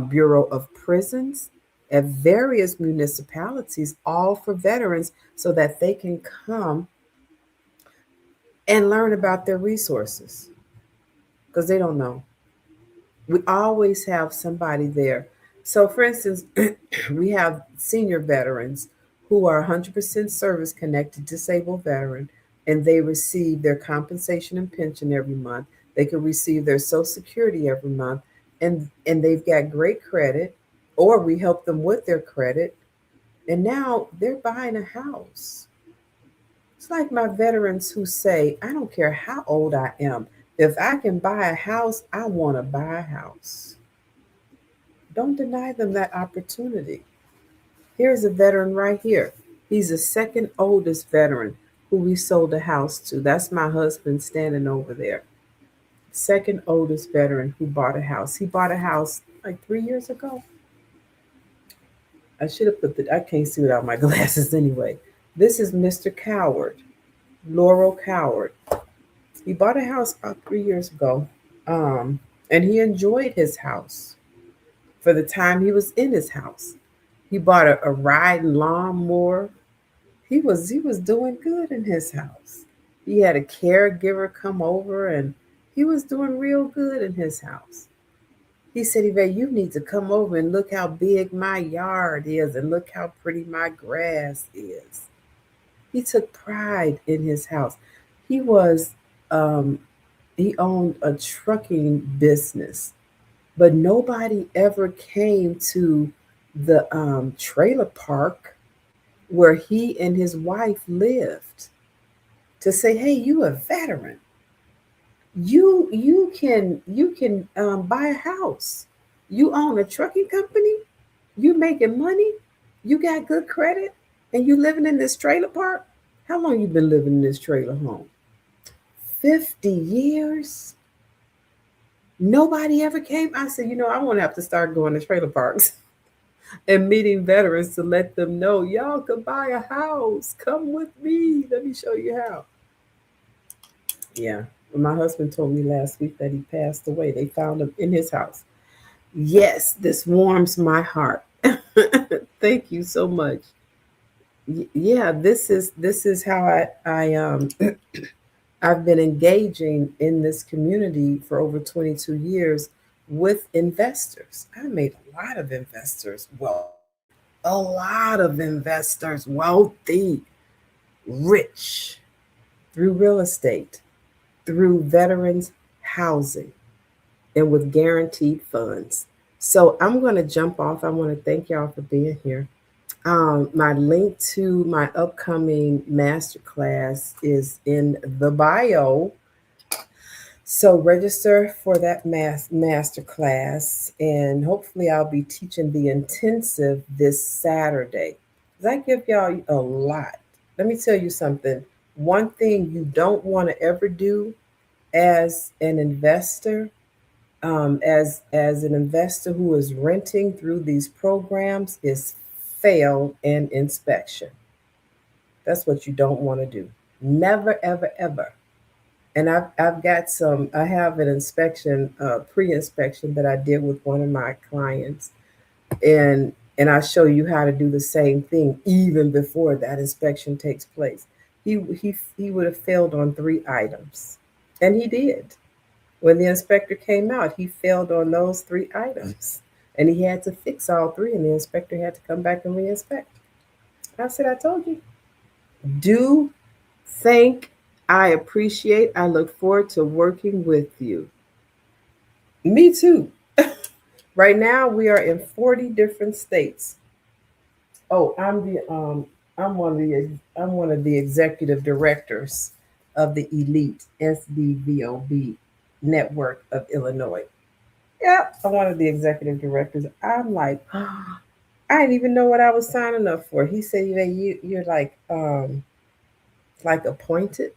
Bureau of Prisons, at various municipalities, all for veterans so that they can come and learn about their resources because they don't know. We always have somebody there. So, for instance, we have senior veterans who are 100% service connected disabled veteran, and they receive their compensation and pension every month. They can receive their Social Security every month, and they've got great credit, or we help them with their credit, and now they're buying a house. It's like my veterans who say, I don't care how old I am. If I can buy a house, I want to buy a house. Don't deny them that opportunity. Here's a veteran right here. He's the second oldest veteran who we sold a house to. That's my husband standing over there. Second oldest veteran who bought a house. He bought a house like 3 years ago. I should have I can't see without my glasses anyway. This is Mr. Coward, Laurel Coward. He bought a house about 3 years ago, and he enjoyed his house for the time he was in his house. He bought a riding lawnmower. He was doing good in his house. He had a caregiver come over, and he was doing real good in his house. He said, Yvette, you need to come over and look how big my yard is and look how pretty my grass is. He took pride in his house. He was um, he owned a trucking business, but nobody ever came to the trailer park where he and his wife lived to say, "Hey, you a veteran? You can buy a house. You own a trucking company. You making money. You got good credit, and you living in this trailer park. How long you been living in this trailer home? 50 years." Nobody ever came. I said, I want to have to start going to trailer parks and meeting veterans to let them know y'all can buy a house. Come with me. Let me show you how. Yeah. My husband told me last week that he passed away. They found him in his house. Yes, this warms my heart. Thank you so much. Yeah, this is how I I've been engaging in this community for over 22 years with investors. I made a lot of investors wealthy, a lot of investors wealthy, rich through real estate, through veterans housing, and with guaranteed funds. So I'm going to jump off. I want to thank y'all for being here. My link to my upcoming masterclass is in the bio. So register for that masterclass, and hopefully I'll be teaching the intensive this Saturday. 'Cause I give y'all a lot. Let me tell you something. One thing you don't want to ever do as an investor, as an investor who is renting through these programs, is fail an inspection. That's what you don't want to do. Never, ever, ever. And I've got some. I have an inspection, pre-inspection that I did with one of my clients, and I show you how to do the same thing even before that inspection takes place. He would have failed on 3 items, and he did. When the inspector came out, he failed on those 3 items, and he had to fix all three, and the inspector had to come back and re-inspect. I said, I told you. Do, thank, I appreciate, I look forward to working with you. Me too. Right now we are in 40 different states. Oh, I'm one of the executive directors of the Elite SBVOB network of Illinois. Yep, I'm one of the executive directors. I'm like, I didn't even know what I was signing up for. He said, "Yeah, you're like appointed."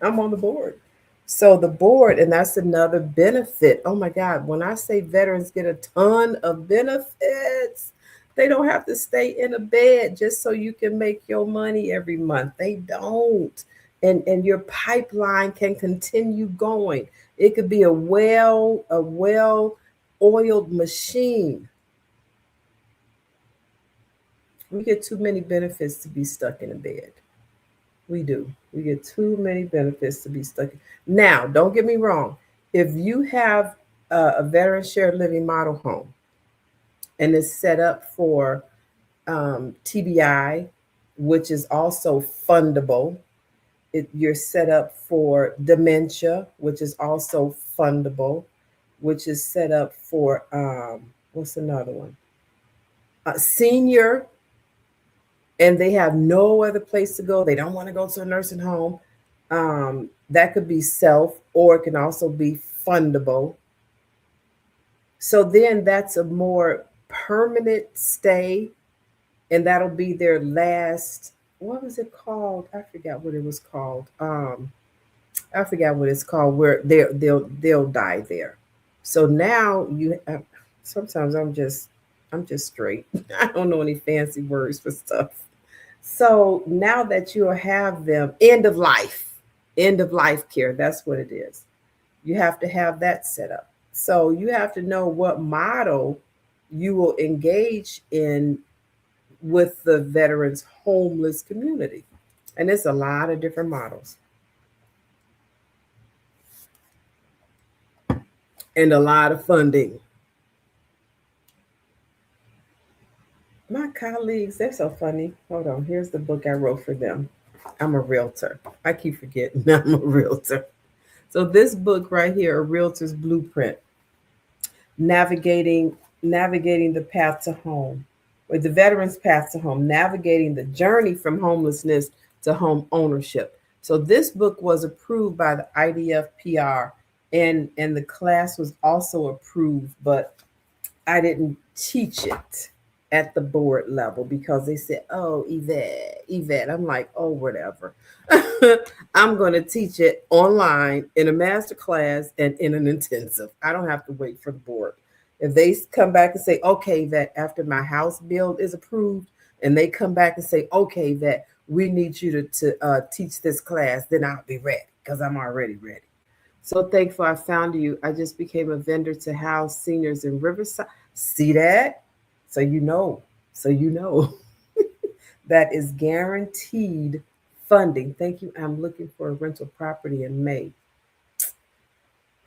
I'm on the board. So the board, and that's another benefit. Oh my God, when I say veterans get a ton of benefits, they don't have to stay in a bed just so you can make your money every month. They don't. And your pipeline can continue going. It could be a well oiled machine. We get too many benefits to be stuck in a bed. We do. We get too many benefits to be stuck. Now, don't get me wrong. If you have a veteran shared living model home and it's set up for TBI, which is also fundable, you're set up for dementia, which is also fundable, which is set up for what's another one? Senior, and they have no other place to go. They don't want to go to a nursing home. That could be self, or it can also be fundable. So then that's a more permanent stay, and that'll be their last. What was it called? I forgot what it was called. I forgot what it's called. Where they'll die there. So now you. Sometimes I'm just straight. I don't know any fancy words for stuff. So now that you'll have them, end of life care, that's what it is. You have to have that set up. So you have to know what model you will engage in with the veterans homeless community. And it's a lot of different models and a lot of funding. My colleagues, they're so funny. Hold on, here's the book I wrote for them. I'm a realtor. I keep forgetting I'm a realtor. So this book right here, A Realtor's Blueprint, navigating navigating the path to home, or the veteran's path to home, navigating the journey from homelessness to home ownership. So this book was approved by the IDFPR, and the class was also approved, but I didn't teach it at the board level because they said, "Oh, Yvette." I'm like, "Oh, whatever." I'm going to teach it online in a master class and in an intensive. I don't have to wait for the board. If they come back and say, "Okay, that after my house build is approved," and they come back and say, "Okay, that we need you to teach this class," then I'll be ready because I'm already ready. So thankful I found you. I just became a vendor to house seniors in Riverside. See that? So you know. So you know. That is guaranteed funding. Thank you. I'm looking for a rental property in May.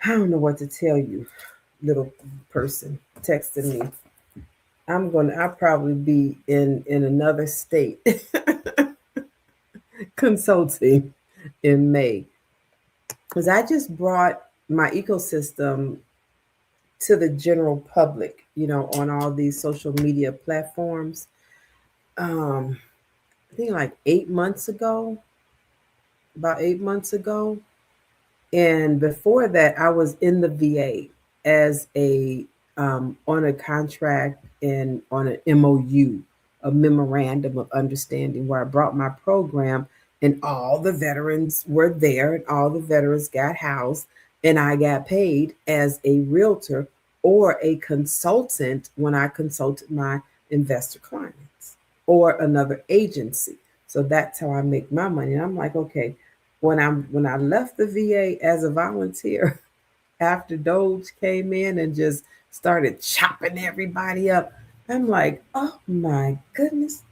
I don't know what to tell you, little person texting me. I'll probably be in another state consulting in May. Because I just brought my ecosystem to the general public, on all these social media platforms. I think like 8 months ago, about 8 months ago. And before that, I was in the VA as a on a contract and on an MOU, a memorandum of understanding, where I brought my program, and all the veterans were there, and all the veterans got housed, and I got paid as a realtor or a consultant when I consulted my investor clients or another agency. So that's how I make my money. And I'm like, okay, when I left the VA as a volunteer, after Doge came in and just started chopping everybody up, I'm like, oh my goodness,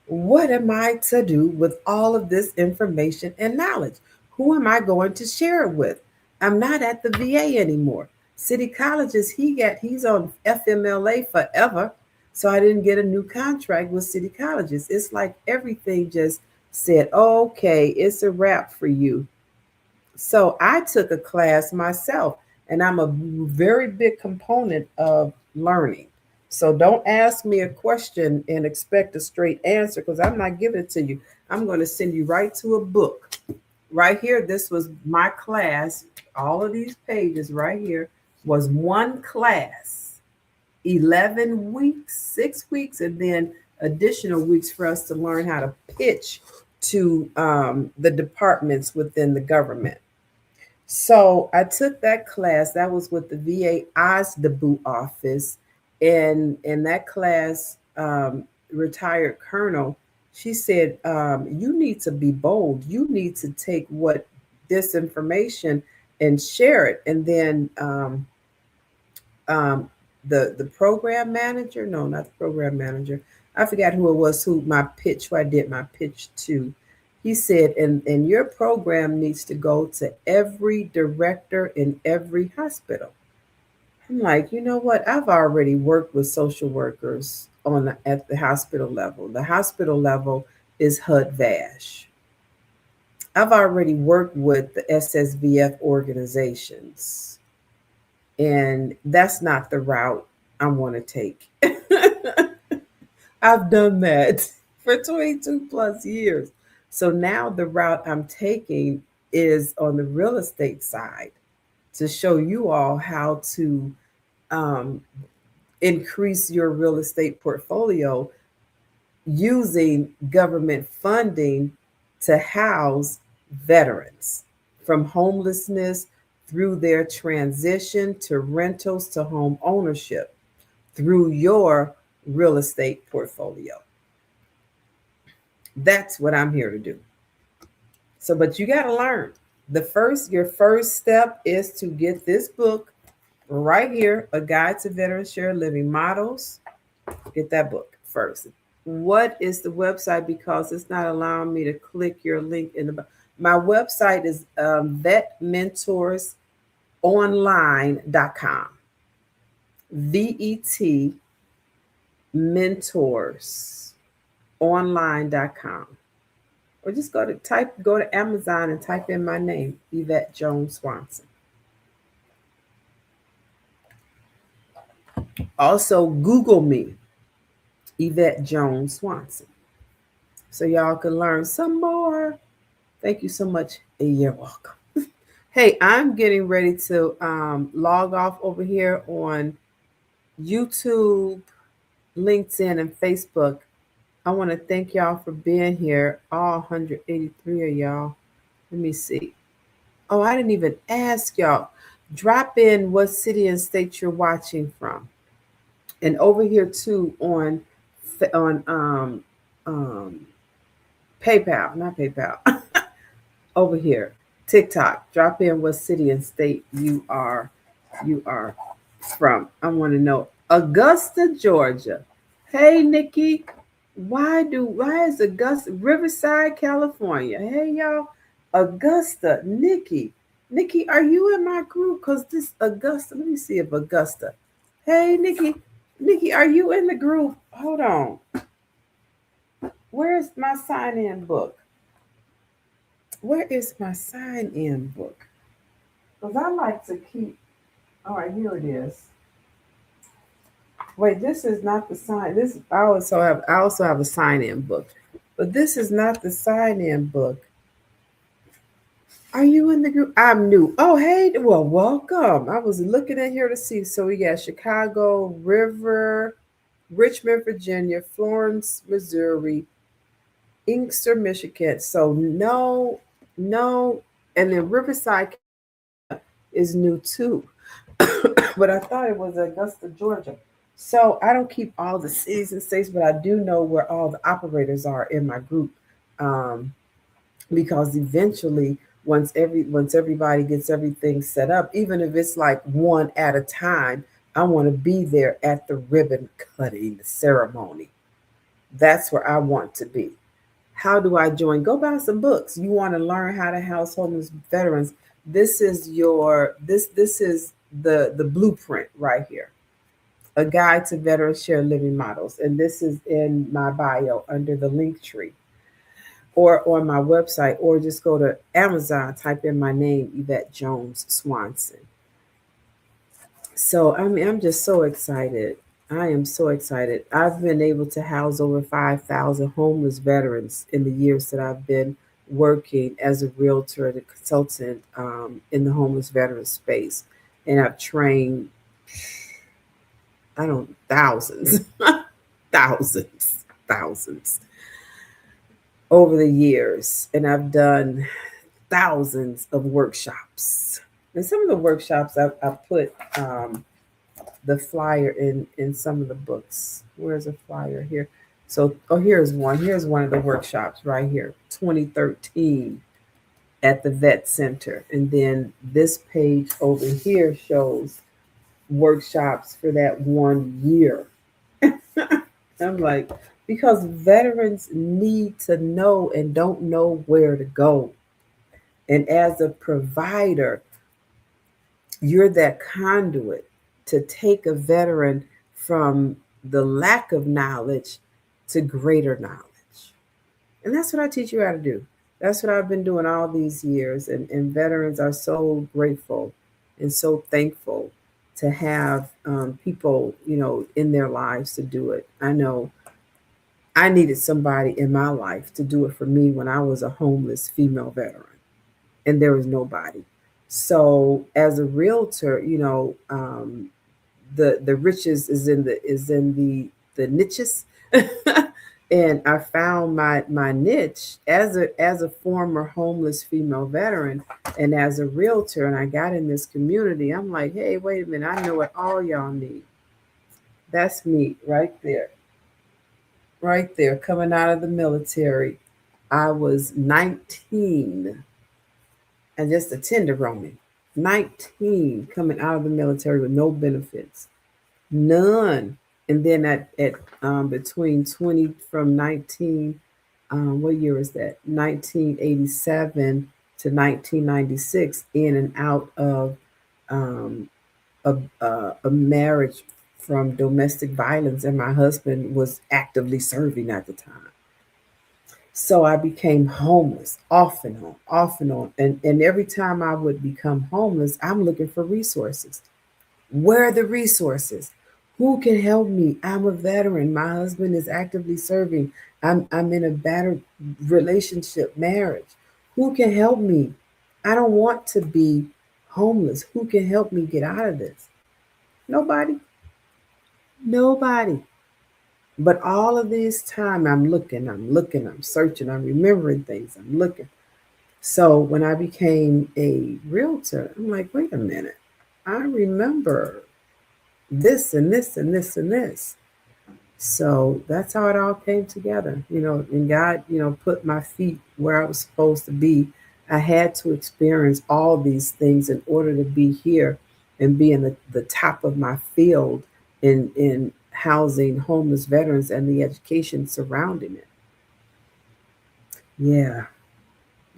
what am I to do with all of this information and knowledge? Who am I going to share it with? I'm not at the VA anymore. City Colleges, he's on FMLA forever. So I didn't get a new contract with City Colleges. It's like everything just said, okay, it's a wrap for you. So I took a class myself, and I'm a very big component of learning. So don't ask me a question and expect a straight answer, because I'm not giving it to you. I'm going to send you right to a book. Right here, this was my class, all of these pages right here. was one class, 11 weeks, 6 weeks, and then additional weeks for us to learn how to pitch to the departments within the government. So I took that class. That was with the VA OSDBU office, and in that class, retired colonel, she said, "You need to be bold. You need to take what this information and share it." And then um, the program manager, no, not the program manager, I forgot who it was, who I did my pitch to. He said, and your program needs to go to every director in every hospital. I'm like, you know what? I've already worked with social workers at the hospital level. The hospital level is HUD VASH. I've already worked with the SSVF organizations, and that's not the route I want to take. I've done that for 22 plus years. So now the route I'm taking is on the real estate side to show you all how to um, increase your real estate portfolio using government funding to house veterans from homelessness through their transition to rentals to home ownership through your real estate portfolio. That's what I'm here to do. So, but you got to learn. Your first step is to get this book right here, A Guide to Veteran Shared Living Models. Get that book first. What is the website? Because it's not allowing me to click your link in the. My website is vetmentorsonline.com. VET mentorsonline.com. Or just go to Amazon and type in my name, Yvette Jones Swanson. Also, Google me, Yvette Jones Swanson, so y'all can learn some more. Thank you so much. You're welcome. Hey, I'm getting ready to log off over here on YouTube, LinkedIn, and Facebook. I want to thank y'all for being here, all 183 of y'all. Let me see. Oh, I didn't even ask y'all. Drop in what city and state you're watching from. And over here too on PayPal, not PayPal. Over here, TikTok. Drop in what city and state you are from. I want to know. Augusta, Georgia. Hey, Nikki. Why is Augusta, Riverside, California? Hey, y'all. Augusta, Nikki. Nikki, are you in my group? Because this Augusta, let me see if Augusta. Hey, Nikki. Nikki, are you in the group? Hold on. Where's my sign-in book? Where is my sign-in book? Because I like to keep. All right, here it is. Wait, this is not the sign. This I also have a sign-in book, but this is not the sign-in book. Are you in the group? I'm new. Oh, hey, well, welcome. I was looking in here to see. So we got Chicago, Richmond, Virginia, Florence, Missouri, Inkster, Michigan. So no, and then Riverside is new too. But I thought it was Augusta, Georgia. So I don't keep all the cities and states, but I do know where all the operators are in my group, because eventually, once everybody gets everything set up, even if it's like one at a time, I want to be there at the ribbon cutting ceremony. That's where I want to be. How do I join? Go buy some books. You want to learn how to house homeless veterans. This is the blueprint right here. A Guide to Veteran Shared Living Models. And this is in my bio under the link tree or on my website, or just go to Amazon, type in my name, Yvette Jones Swanson. So, I mean, I'm just so excited. I am so excited. I've been able to house over 5,000 homeless veterans in the years that I've been working as a realtor and a consultant in the homeless veteran space. and I've trained, I don't, thousands, thousands over the years. And I've done thousands of workshops. And some of the workshops I put the flyer in some of the books. Where's a flyer here? So, oh, here's one. Here's one of the workshops right here, 2013 at the Vet Center. And then this page over here shows workshops for that 1 year. I'm like, because veterans need to know and don't know where to go. And as a provider, you're that conduit to take a veteran from the lack of knowledge to greater knowledge. And that's what I teach you how to do. That's what I've been doing all these years. And veterans are so grateful and so thankful to have people, in their lives to do it. I know I needed somebody in my life to do it for me when I was a homeless female veteran, and there was nobody. So as a realtor, the riches is in the niches. And I found my niche as a former homeless female veteran and as a realtor, and I got in this community. I'm like, hey, wait a minute, I know what all y'all need. That's me right there. Right there, coming out of the military. I was 19 and just a tenderoni. 19, coming out of the military with no benefits. None. And then at between 20 from 19, what year is that? 1987 to 1996, in and out of a marriage from domestic violence, and my husband was actively serving at the time. So I became homeless off and on, off and on. And every time I would become homeless, I'm looking for resources. Where are the resources? Who can help me? I'm a veteran. My husband is actively serving. I'm in a battered relationship, marriage. Who can help me? I don't want to be homeless. Who can help me get out of this? Nobody. Nobody. But all of this time, I'm looking, I'm searching, I'm remembering things, I'm looking. So when I became a realtor, I'm like, wait a minute, I remember this and this and this and this. So that's how it all came together, and God, put my feet where I was supposed to be. I had to experience all these things in order to be here and be in the top of my field in housing homeless veterans and the education surrounding it. Yeah,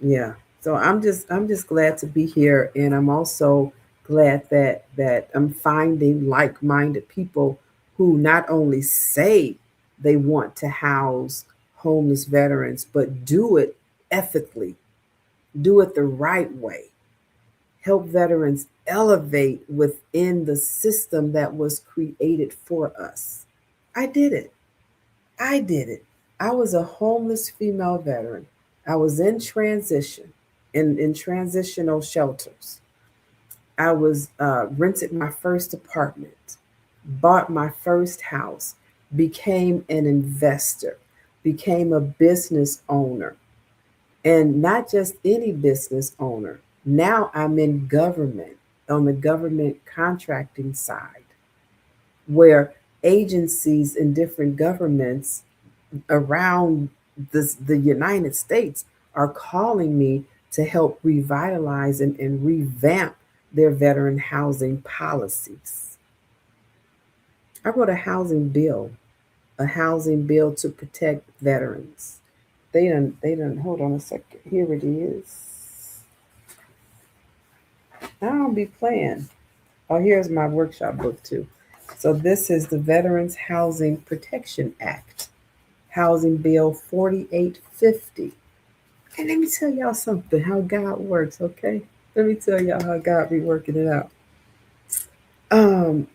yeah. So I'm just glad to be here, and I'm also glad that I'm finding like-minded people who not only say they want to house homeless veterans, but do it ethically, do it the right way, help veterans elevate within the system that was created for us. I did it. I did it. I was a homeless female veteran. I was in transition, in transitional shelters. I was rented my first apartment, bought my first house, became an investor, became a business owner, and not just any business owner. Now I'm in government, on the government contracting side, where agencies in different governments around the United States are calling me to help revitalize and revamp their veteran housing policies. I wrote a housing bill to protect veterans. They done, hold on a second. Here it is. I don't be playing. Oh, here's my workshop book too. So this is the Veterans Housing Protection Act, Housing Bill 4850. And let me tell y'all something, how God works, okay? Let me tell y'all how God be working it out. Um,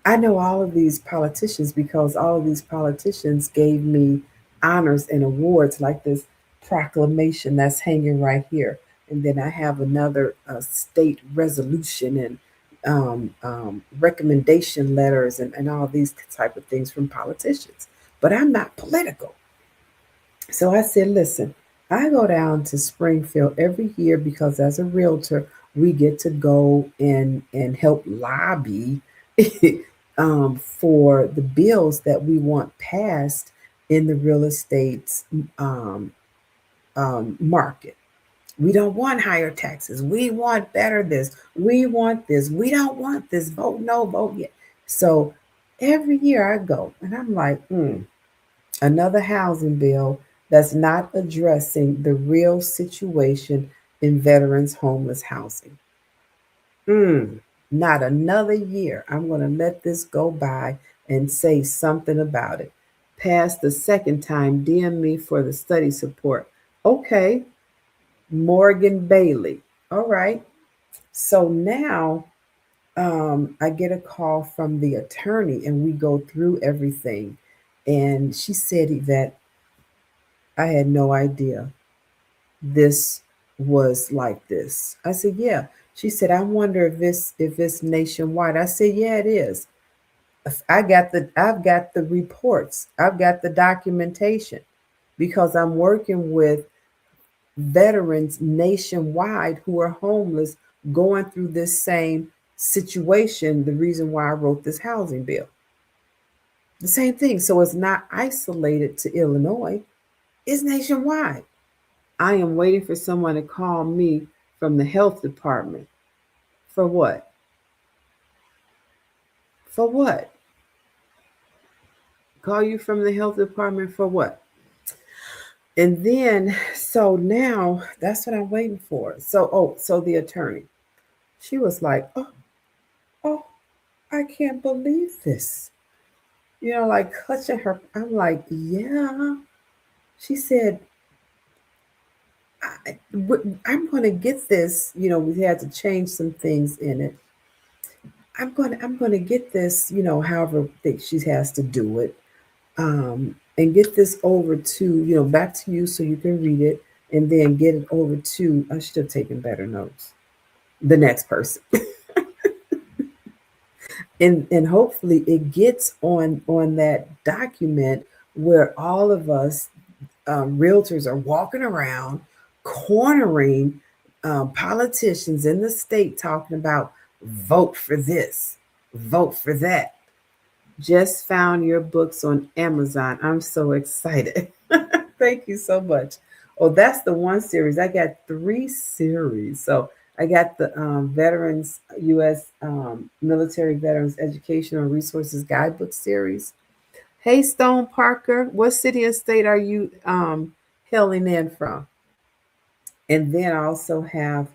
I know all of these politicians because all of these politicians gave me honors and awards like this proclamation that's hanging right here. And then I have another state resolution and recommendation letters and all these type of things from politicians. But I'm not political. So I said, listen, I go down to Springfield every year because as a realtor, we get to go and help lobby for the bills that we want passed in the real estate um, market. We don't want higher taxes. We want better this. We want this. We don't want this. Vote no, vote yes. So every year I go and I'm like, another housing bill that's not addressing the real situation in veterans homeless housing. Not another year. I'm going to let this go by and say something about it. Pass the second time, DM me for the study support. Okay, Morgan Bailey. All right. So now I get a call from the attorney and we go through everything. And she said that I had no idea this was like this. I said, yeah. She said, I wonder if it's nationwide. I said, yeah, it is. I've got the reports. I've got the documentation because I'm working with veterans nationwide who are homeless going through this same situation. The reason why I wrote this housing bill. The same thing. So it's not isolated to Illinois, it's nationwide. I am waiting for someone to call me from the health department. For what? For what? Call you from the health department for what? And then, so now that's what I'm waiting for. So the attorney, she was like, oh, I can't believe this. Like clutching her. I'm like, yeah. She said, I'm going to get this. We had to change some things in it. I'm going to get this. However she has to do it, and get this over to back to you so you can read it, and then get it over to. I should have taken better notes. The next person. And hopefully it gets on that document where all of us realtors are walking around cornering politicians in the state talking about vote for this, vote for that. Just found your books on Amazon. I'm so excited. Thank you so much. Oh, that's the one series. I got 3 series. So I got the Veterans U.S. Military Veterans Educational Resources Guidebook series. Hey, Stone Parker, what city and state are you hailing in from? And then I also have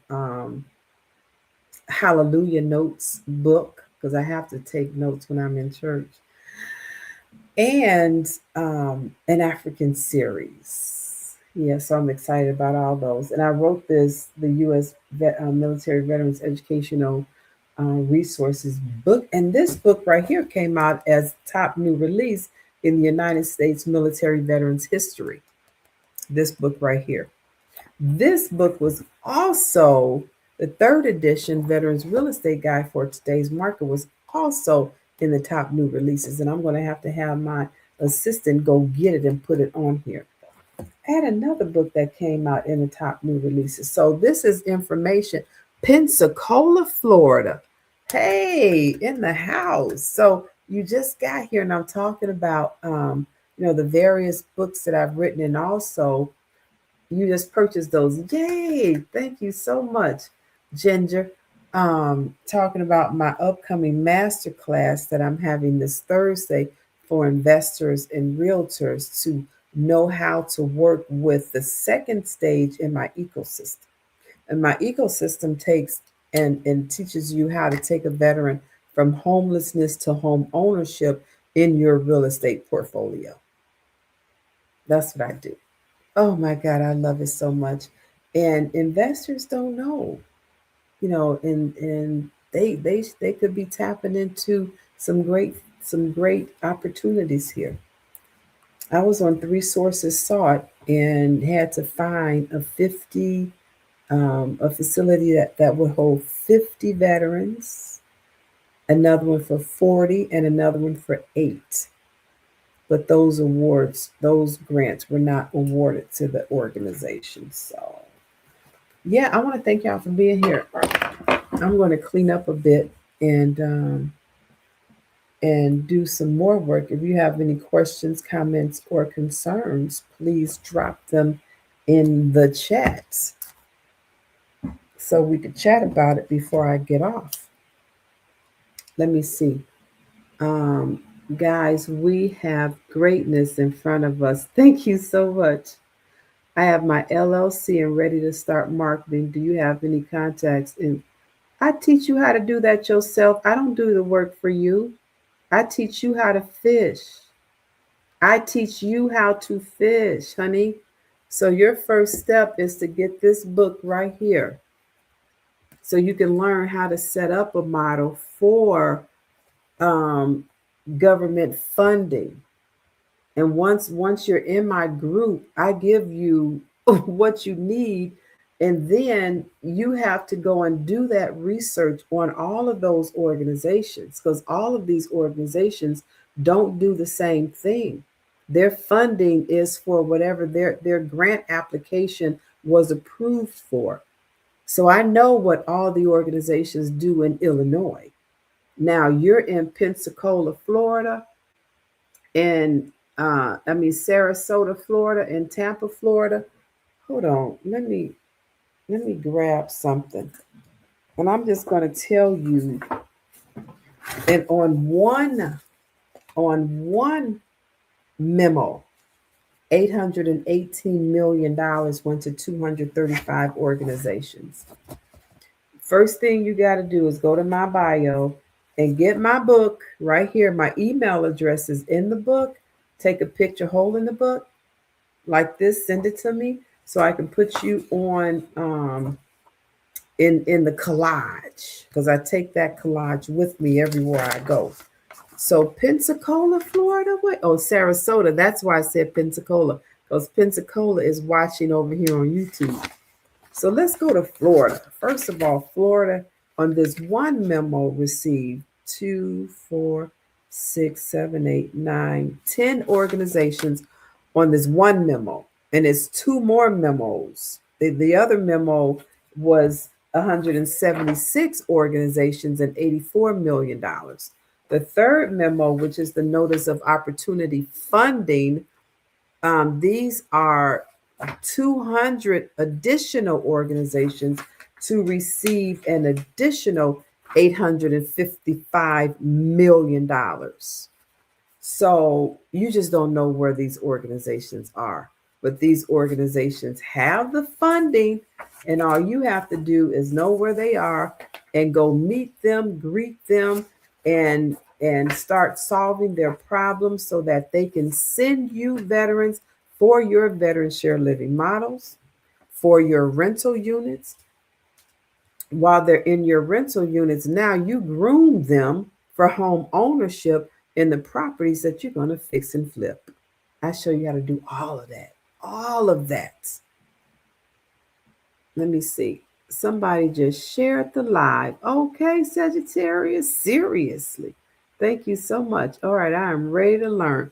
Hallelujah Notes book because I have to take notes when I'm in church, and an African series. Yeah, so I'm excited about all those. And I wrote the U.S. Military Veterans Educational Resources book. And this book right here came out as top new release in the United States Military Veterans History. This book right here. This book was also the 3rd edition Veterans Real Estate Guide for Today's Market was also in the top new releases. And I'm going to have my assistant go get it and put it on here. I had another book that came out in the top new releases. So this is information. Pensacola, Florida. Hey, in the house. So you just got here and I'm talking about, the various books that I've written, and also you just purchased those. Yay. Thank you so much, Ginger. Talking about my upcoming master class that I'm having this Thursday for investors and realtors to know how to work with the second stage in my ecosystem. And my ecosystem takes and teaches you how to take a veteran from homelessness to home ownership in your real estate portfolio. That's what I do. Oh my God, I love it so much. And investors don't know, and they could be tapping into some great opportunities here. I was on 3 sources sought and had to find a facility that would hold 50 veterans another one for 40, and another one for 8. But those awards, those grants were not awarded to the organization. So, yeah, I want to thank y'all for being here. I'm going to clean up a bit and do some more work. If you have any questions, comments, or concerns, please drop them in the chat so we could chat about it before I get off. Let me see. Guys, we have greatness in front of us. Thank you so much. I have my LLC and ready to start marketing. Do you have any contacts? And I teach you how to do that yourself. I don't do the work for you. I teach you how to fish. I teach you how to fish, honey. So your first step is to get this book right here so you can learn how to set up a model for um, government funding. And once you're in my group, I give you what you need. And then you have to go and do that research on all of those organizations, because all of these organizations don't do the same thing. Their funding is for whatever their grant application was approved for. So I know what all the organizations do in Illinois. Now you're in Pensacola, Florida, and Sarasota, Florida, and Tampa, Florida. Hold on, let me grab something, and I'm just going to tell you. And on one memo, $818 million went to 235 organizations. First thing you got to do is go to my bio and get my book right here. My email address is in the book. Take a picture holding the book like this, send it to me so I can put you on in the collage, because I take that collage with me everywhere I go. So Pensacola, Florida, Sarasota. That's why I said Pensacola, because Pensacola is watching over here on YouTube. So let's go to Florida. First of all, Florida on this one memo received 2, 4, 6, 7, 8, 9, 10 organizations on this one memo. And it's 2 more memos. The other memo was 176 organizations and $84 million. The third memo, which is the Notice of Opportunity Funding, these are 200 additional organizations to receive an additional $855 million. So you just don't know where these organizations are. But these organizations have the funding, and all you have to do is know where they are and go meet them, greet them, and start solving their problems so that they can send you veterans for your veteran share living models, for your rental units. While they're in your rental units, now you groom them for home ownership in the properties that you're going to fix and flip. I show you how to do all of that. All of that. Let me see. Somebody just shared the live. Okay, Sagittarius, seriously. Thank you so much. All right, I am ready to learn.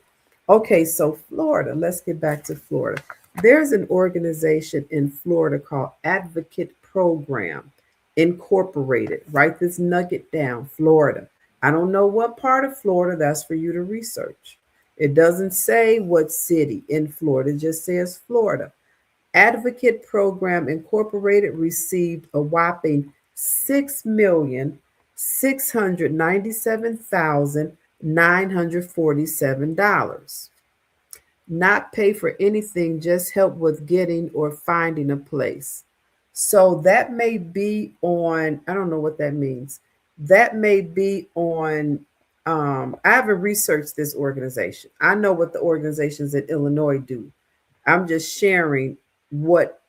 Okay, so Florida, let's get back to Florida. There's an organization in Florida called Advocate Program Incorporated. Write this nugget down, Florida. I don't know what part of Florida, that's for you to research. It doesn't say what city in Florida, it just says Florida. Advocate Program Incorporated received a whopping $6,697,947. Not pay for anything, just help with getting or finding a place. So that may be on, I don't know what that means. That may be on, I haven't researched this organization. I know what the organizations in Illinois do. I'm just sharing what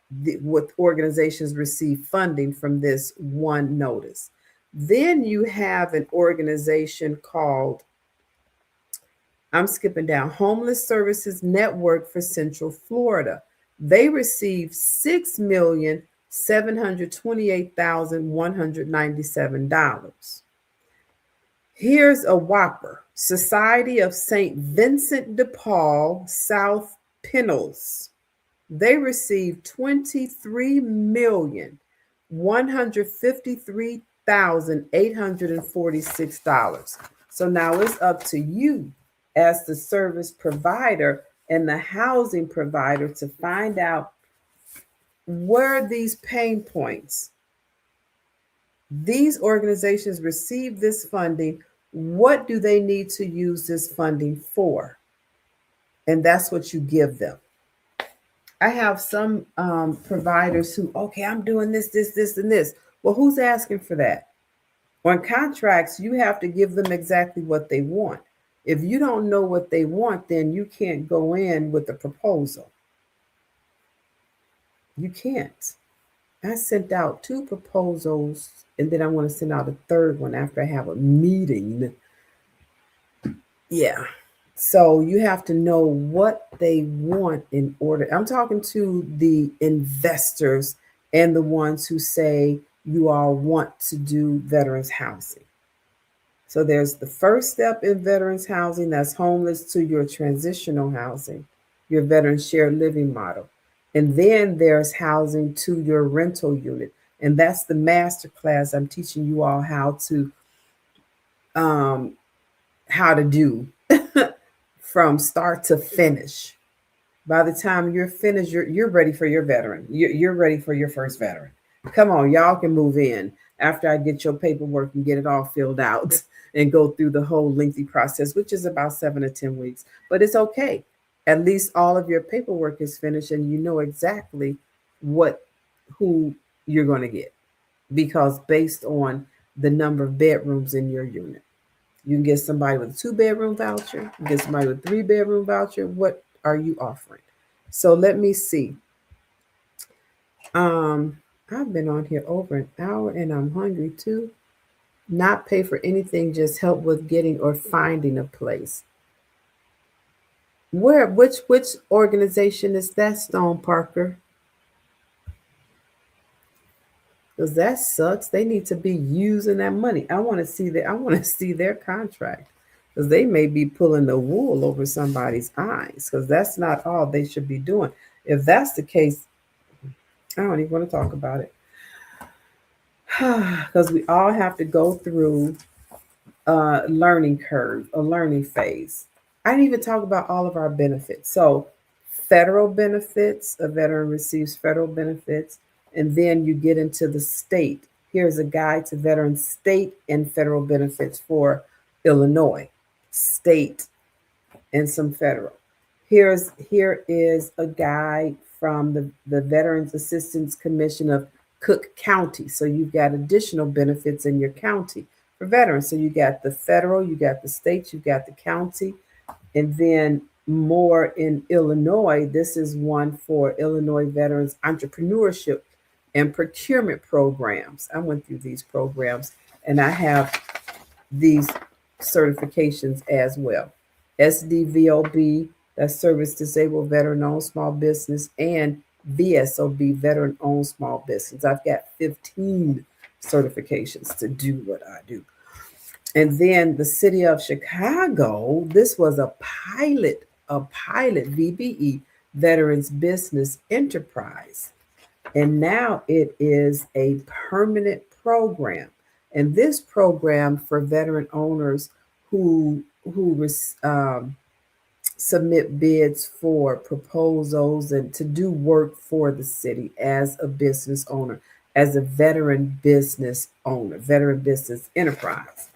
organizations receive funding from this one notice. Then you have an organization called, I'm skipping down, Homeless Services Network for Central Florida. They received $6,728,197. Here's a whopper. Society of St. Vincent de Paul, South Pennels. They received $23,153,846. So now it's up to you as the service provider and the housing provider to find out where these pain points. These organizations receive this funding. What do they need to use this funding for? And that's what you give them. I have some providers who, okay, I'm doing this, and this. Well, who's asking for that? On contracts, you have to give them exactly what they want. If you don't know what they want, then you can't go in with a proposal. You can't. I sent out 2 proposals, and then I want to send out a third one after I have a meeting. Yeah. So you have to know what they want in order. I'm talking to the investors and the ones who say you all want to do veterans housing. So there's the first step in veterans housing, that's homeless, to your transitional housing, your veteran shared living model. And then there's housing to your rental unit. And that's the master class I'm teaching you all how to do from start to finish. By the time you're finished, you're ready for your veteran. You're ready for your first veteran. Come on, y'all can move in after I get your paperwork and get it all filled out and go through the whole lengthy process, which is about 7 to 10 weeks. But it's okay. At least all of your paperwork is finished and you know exactly who you're going to get, because based on the number of bedrooms in your unit. You can get somebody with a 2-bedroom voucher, you can get somebody with a 3-bedroom voucher. What are you offering? So let me see. I've been on here over an hour and I'm hungry too. Not pay for anything, just help with getting or finding a place. Which organization is that, Stone Parker? Because that sucks. They need to be using that money. I want to see their contract, because they may be pulling the wool over somebody's eyes, because that's not all they should be doing. If that's the case, I don't even want to talk about it. Because we all have to go through a learning curve, a learning phase. I didn't even talk about all of our benefits. So federal benefits, a veteran receives federal benefits, and then you get into the state. Here's a guide to veteran state and federal benefits for Illinois, state and some federal. Here is a guide from the Veterans Assistance Commission of Cook County. So you've got additional benefits in your county for veterans. So you got the federal, you got the state, you got the county, and then more in Illinois. This is one for Illinois Veterans Entrepreneurship and Procurement Programs. I went through these programs and I have these certifications as well. SDVOB, that's Service Disabled Veteran Owned Small Business, and VSOB, Veteran Owned Small Business. I've got 15 certifications to do what I do. And then the city of Chicago, this was a pilot VBE, Veterans Business Enterprise. And now it is a permanent program. And this program for veteran owners who submit bids for proposals and to do work for the city as a business owner, as a veteran business owner, veteran business enterprise,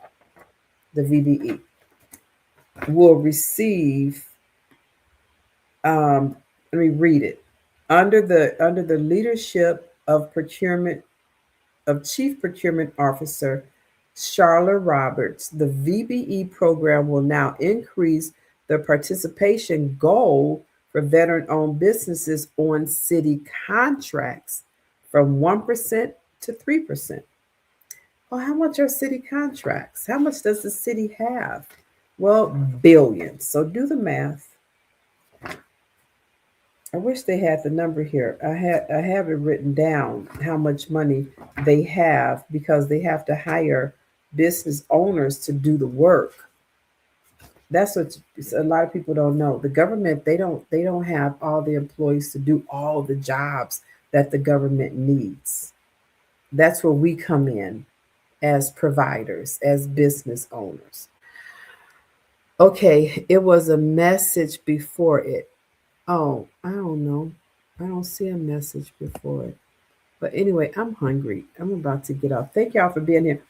the VBE, will receive, let me read it, under the leadership of Chief Procurement Officer Charlotte Roberts, the VBE program will now increase the participation goal for veteran-owned businesses on city contracts from 1% to 3%. Well, how much are city contracts? How much does the city have? Well, billions. So do the math. I wish they had the number here. I have it written down how much money they have, because they have to hire business owners to do the work. That's what a lot of people don't know. The government, they don't have all the employees to do all the jobs that the government needs. That's where we come in as providers, as business owners. Okay, it was a message before it. Oh, I don't know. I don't see a message before it. But anyway, I'm hungry. I'm about to get off. Thank y'all for being here.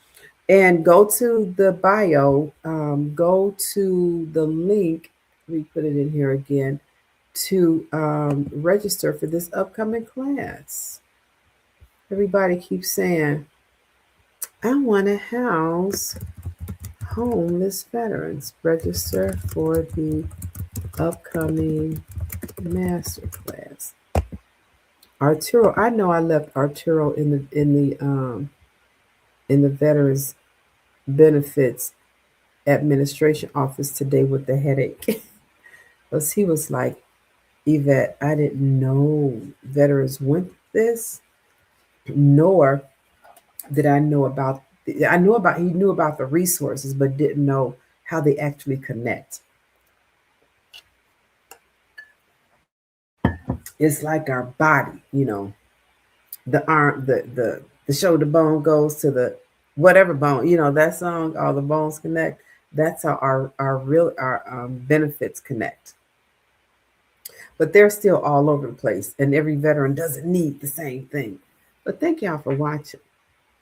And go to the bio, go to the link. Let me put it in here again to register for this upcoming class. Everybody keeps saying, I want to house homeless veterans. Register for the upcoming master class. Arturo, I know I left Arturo in the Veterans Benefits Administration office today with the headache. Because he was like, Yvette, I didn't know veterans went this, nor did I know about he knew about the resources, but didn't know how they actually connect. It's like our body, the arm, the shoulder bone goes to the whatever bone, that song, all the bones connect. That's how our benefits connect. But they're still all over the place, and every veteran doesn't need the same thing. But thank y'all for watching.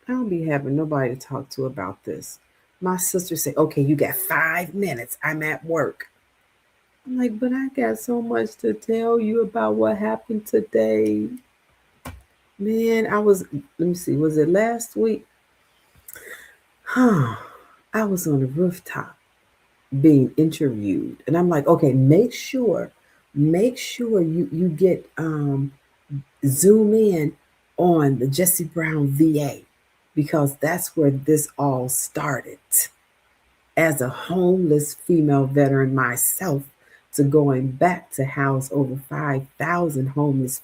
I don't be having nobody to talk to about this. My sister said, okay, you got 5 minutes. I'm at work. I'm like, but I got so much to tell you about what happened today. Man, let me see, was it last week? I was on the rooftop being interviewed. And I'm like, okay, make sure you get zoom in on the Jesse Brown VA, because that's where this all started. As a homeless female veteran myself, to going back to house over 5,000 homeless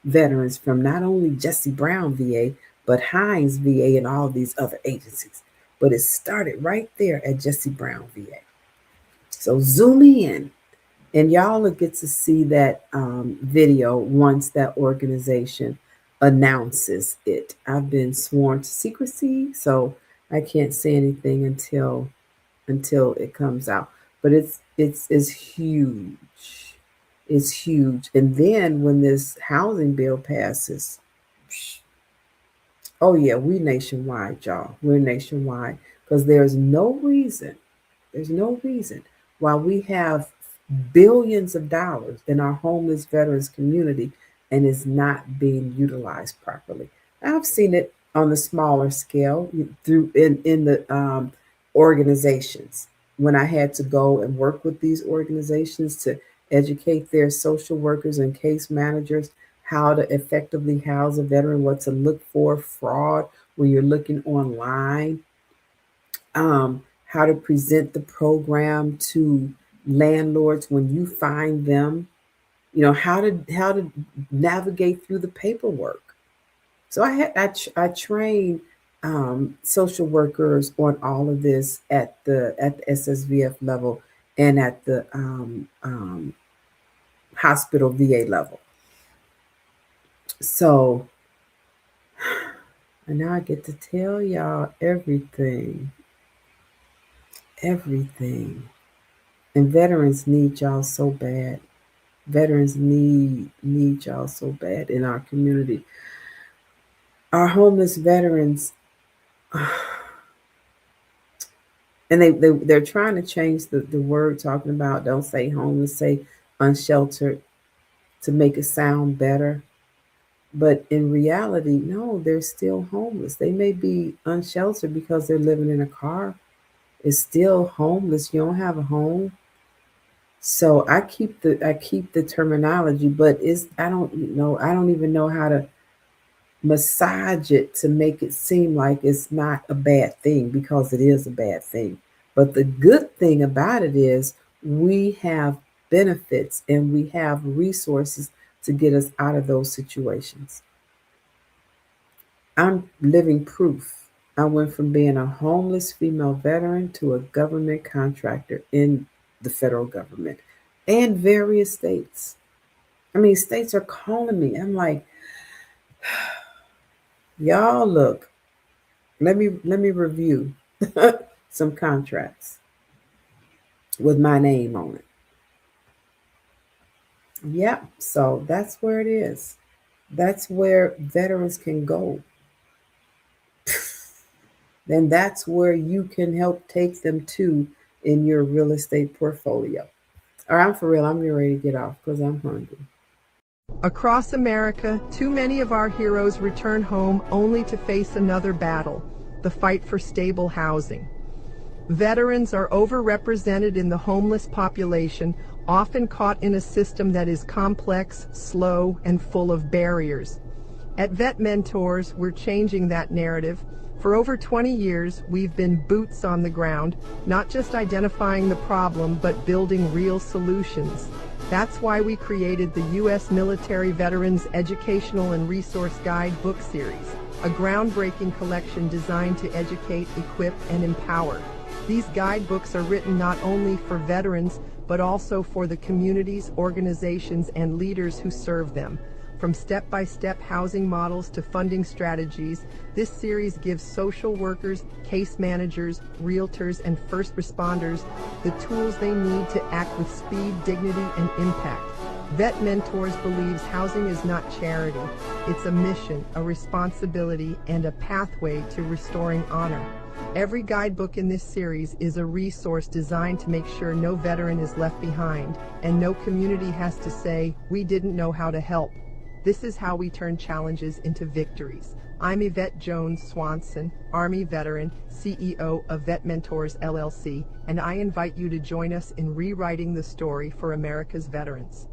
veterans from not only Jesse Brown VA, but Hines VA and all these other agencies. But it started right there at Jesse Brown VA. So zoom in, and y'all will get to see that video once that organization announces it. I've been sworn to secrecy, so I can't say anything until it comes out. But it's huge. It's huge. And then when this housing bill passes, oh yeah, we nationwide, y'all. We're nationwide, because there's no reason why we have billions of dollars in our homeless veterans community and is not being utilized properly. I've seen it on the smaller scale through in the organizations, when I had to go and work with these organizations to educate their social workers and case managers how to effectively house a veteran, what to look for, fraud when you're looking online, how to present the program to landlords when you find them, how to navigate through the paperwork. So I trained social workers on all of this at the SSVF level and at the hospital VA level. So, and now I get to tell y'all everything. And veterans need y'all so bad. Veterans need y'all so bad in our community. Our homeless veterans, and they're trying to change the word, talking about, don't say homeless, say unsheltered, to make it sound better. But in reality, no, they're still homeless. They may be unsheltered because they're living in a car. It's still homeless. You don't have a home. So I keep the terminology, but I don't even know how to massage it to make it seem like it's not a bad thing, because it is a bad thing. But the good thing about it is we have benefits and we have resources to get us out of those situations. I'm living proof. I went from being a homeless female veteran to a government contractor in the federal government and various states. I mean, states are calling me. I'm like, y'all look, let me review some contracts with my name on it. Yeah, so that's where it is. That's where veterans can go. Then that's where you can help take them to in your real estate portfolio. All right, I'm for real. I'm getting ready to get off because I'm hungry. Across America, too many of our heroes return home only to face another battle, the fight for stable housing. Veterans are overrepresented in the homeless population, often caught in a system that is complex, slow, and full of barriers. At VetMentors, we're changing that narrative. For over 20 years, we've been boots on the ground, not just identifying the problem, but building real solutions. That's why we created the U.S. Military Veterans Educational and Resource Guide book series, a groundbreaking collection designed to educate, equip, and empower. These guidebooks are written not only for veterans, but also for the communities, organizations, and leaders who serve them. From step-by-step housing models to funding strategies, this series gives social workers, case managers, realtors, and first responders the tools they need to act with speed, dignity, and impact. VetMentors believes housing is not charity. It's a mission, a responsibility, and a pathway to restoring honor. Every guidebook in this series is a resource designed to make sure no veteran is left behind, and no community has to say, "We didn't know how to help." This is how we turn challenges into victories. I'm Yvette Jones Swanson, Army veteran, CEO of VetMentors LLC, and I invite you to join us in rewriting the story for America's veterans.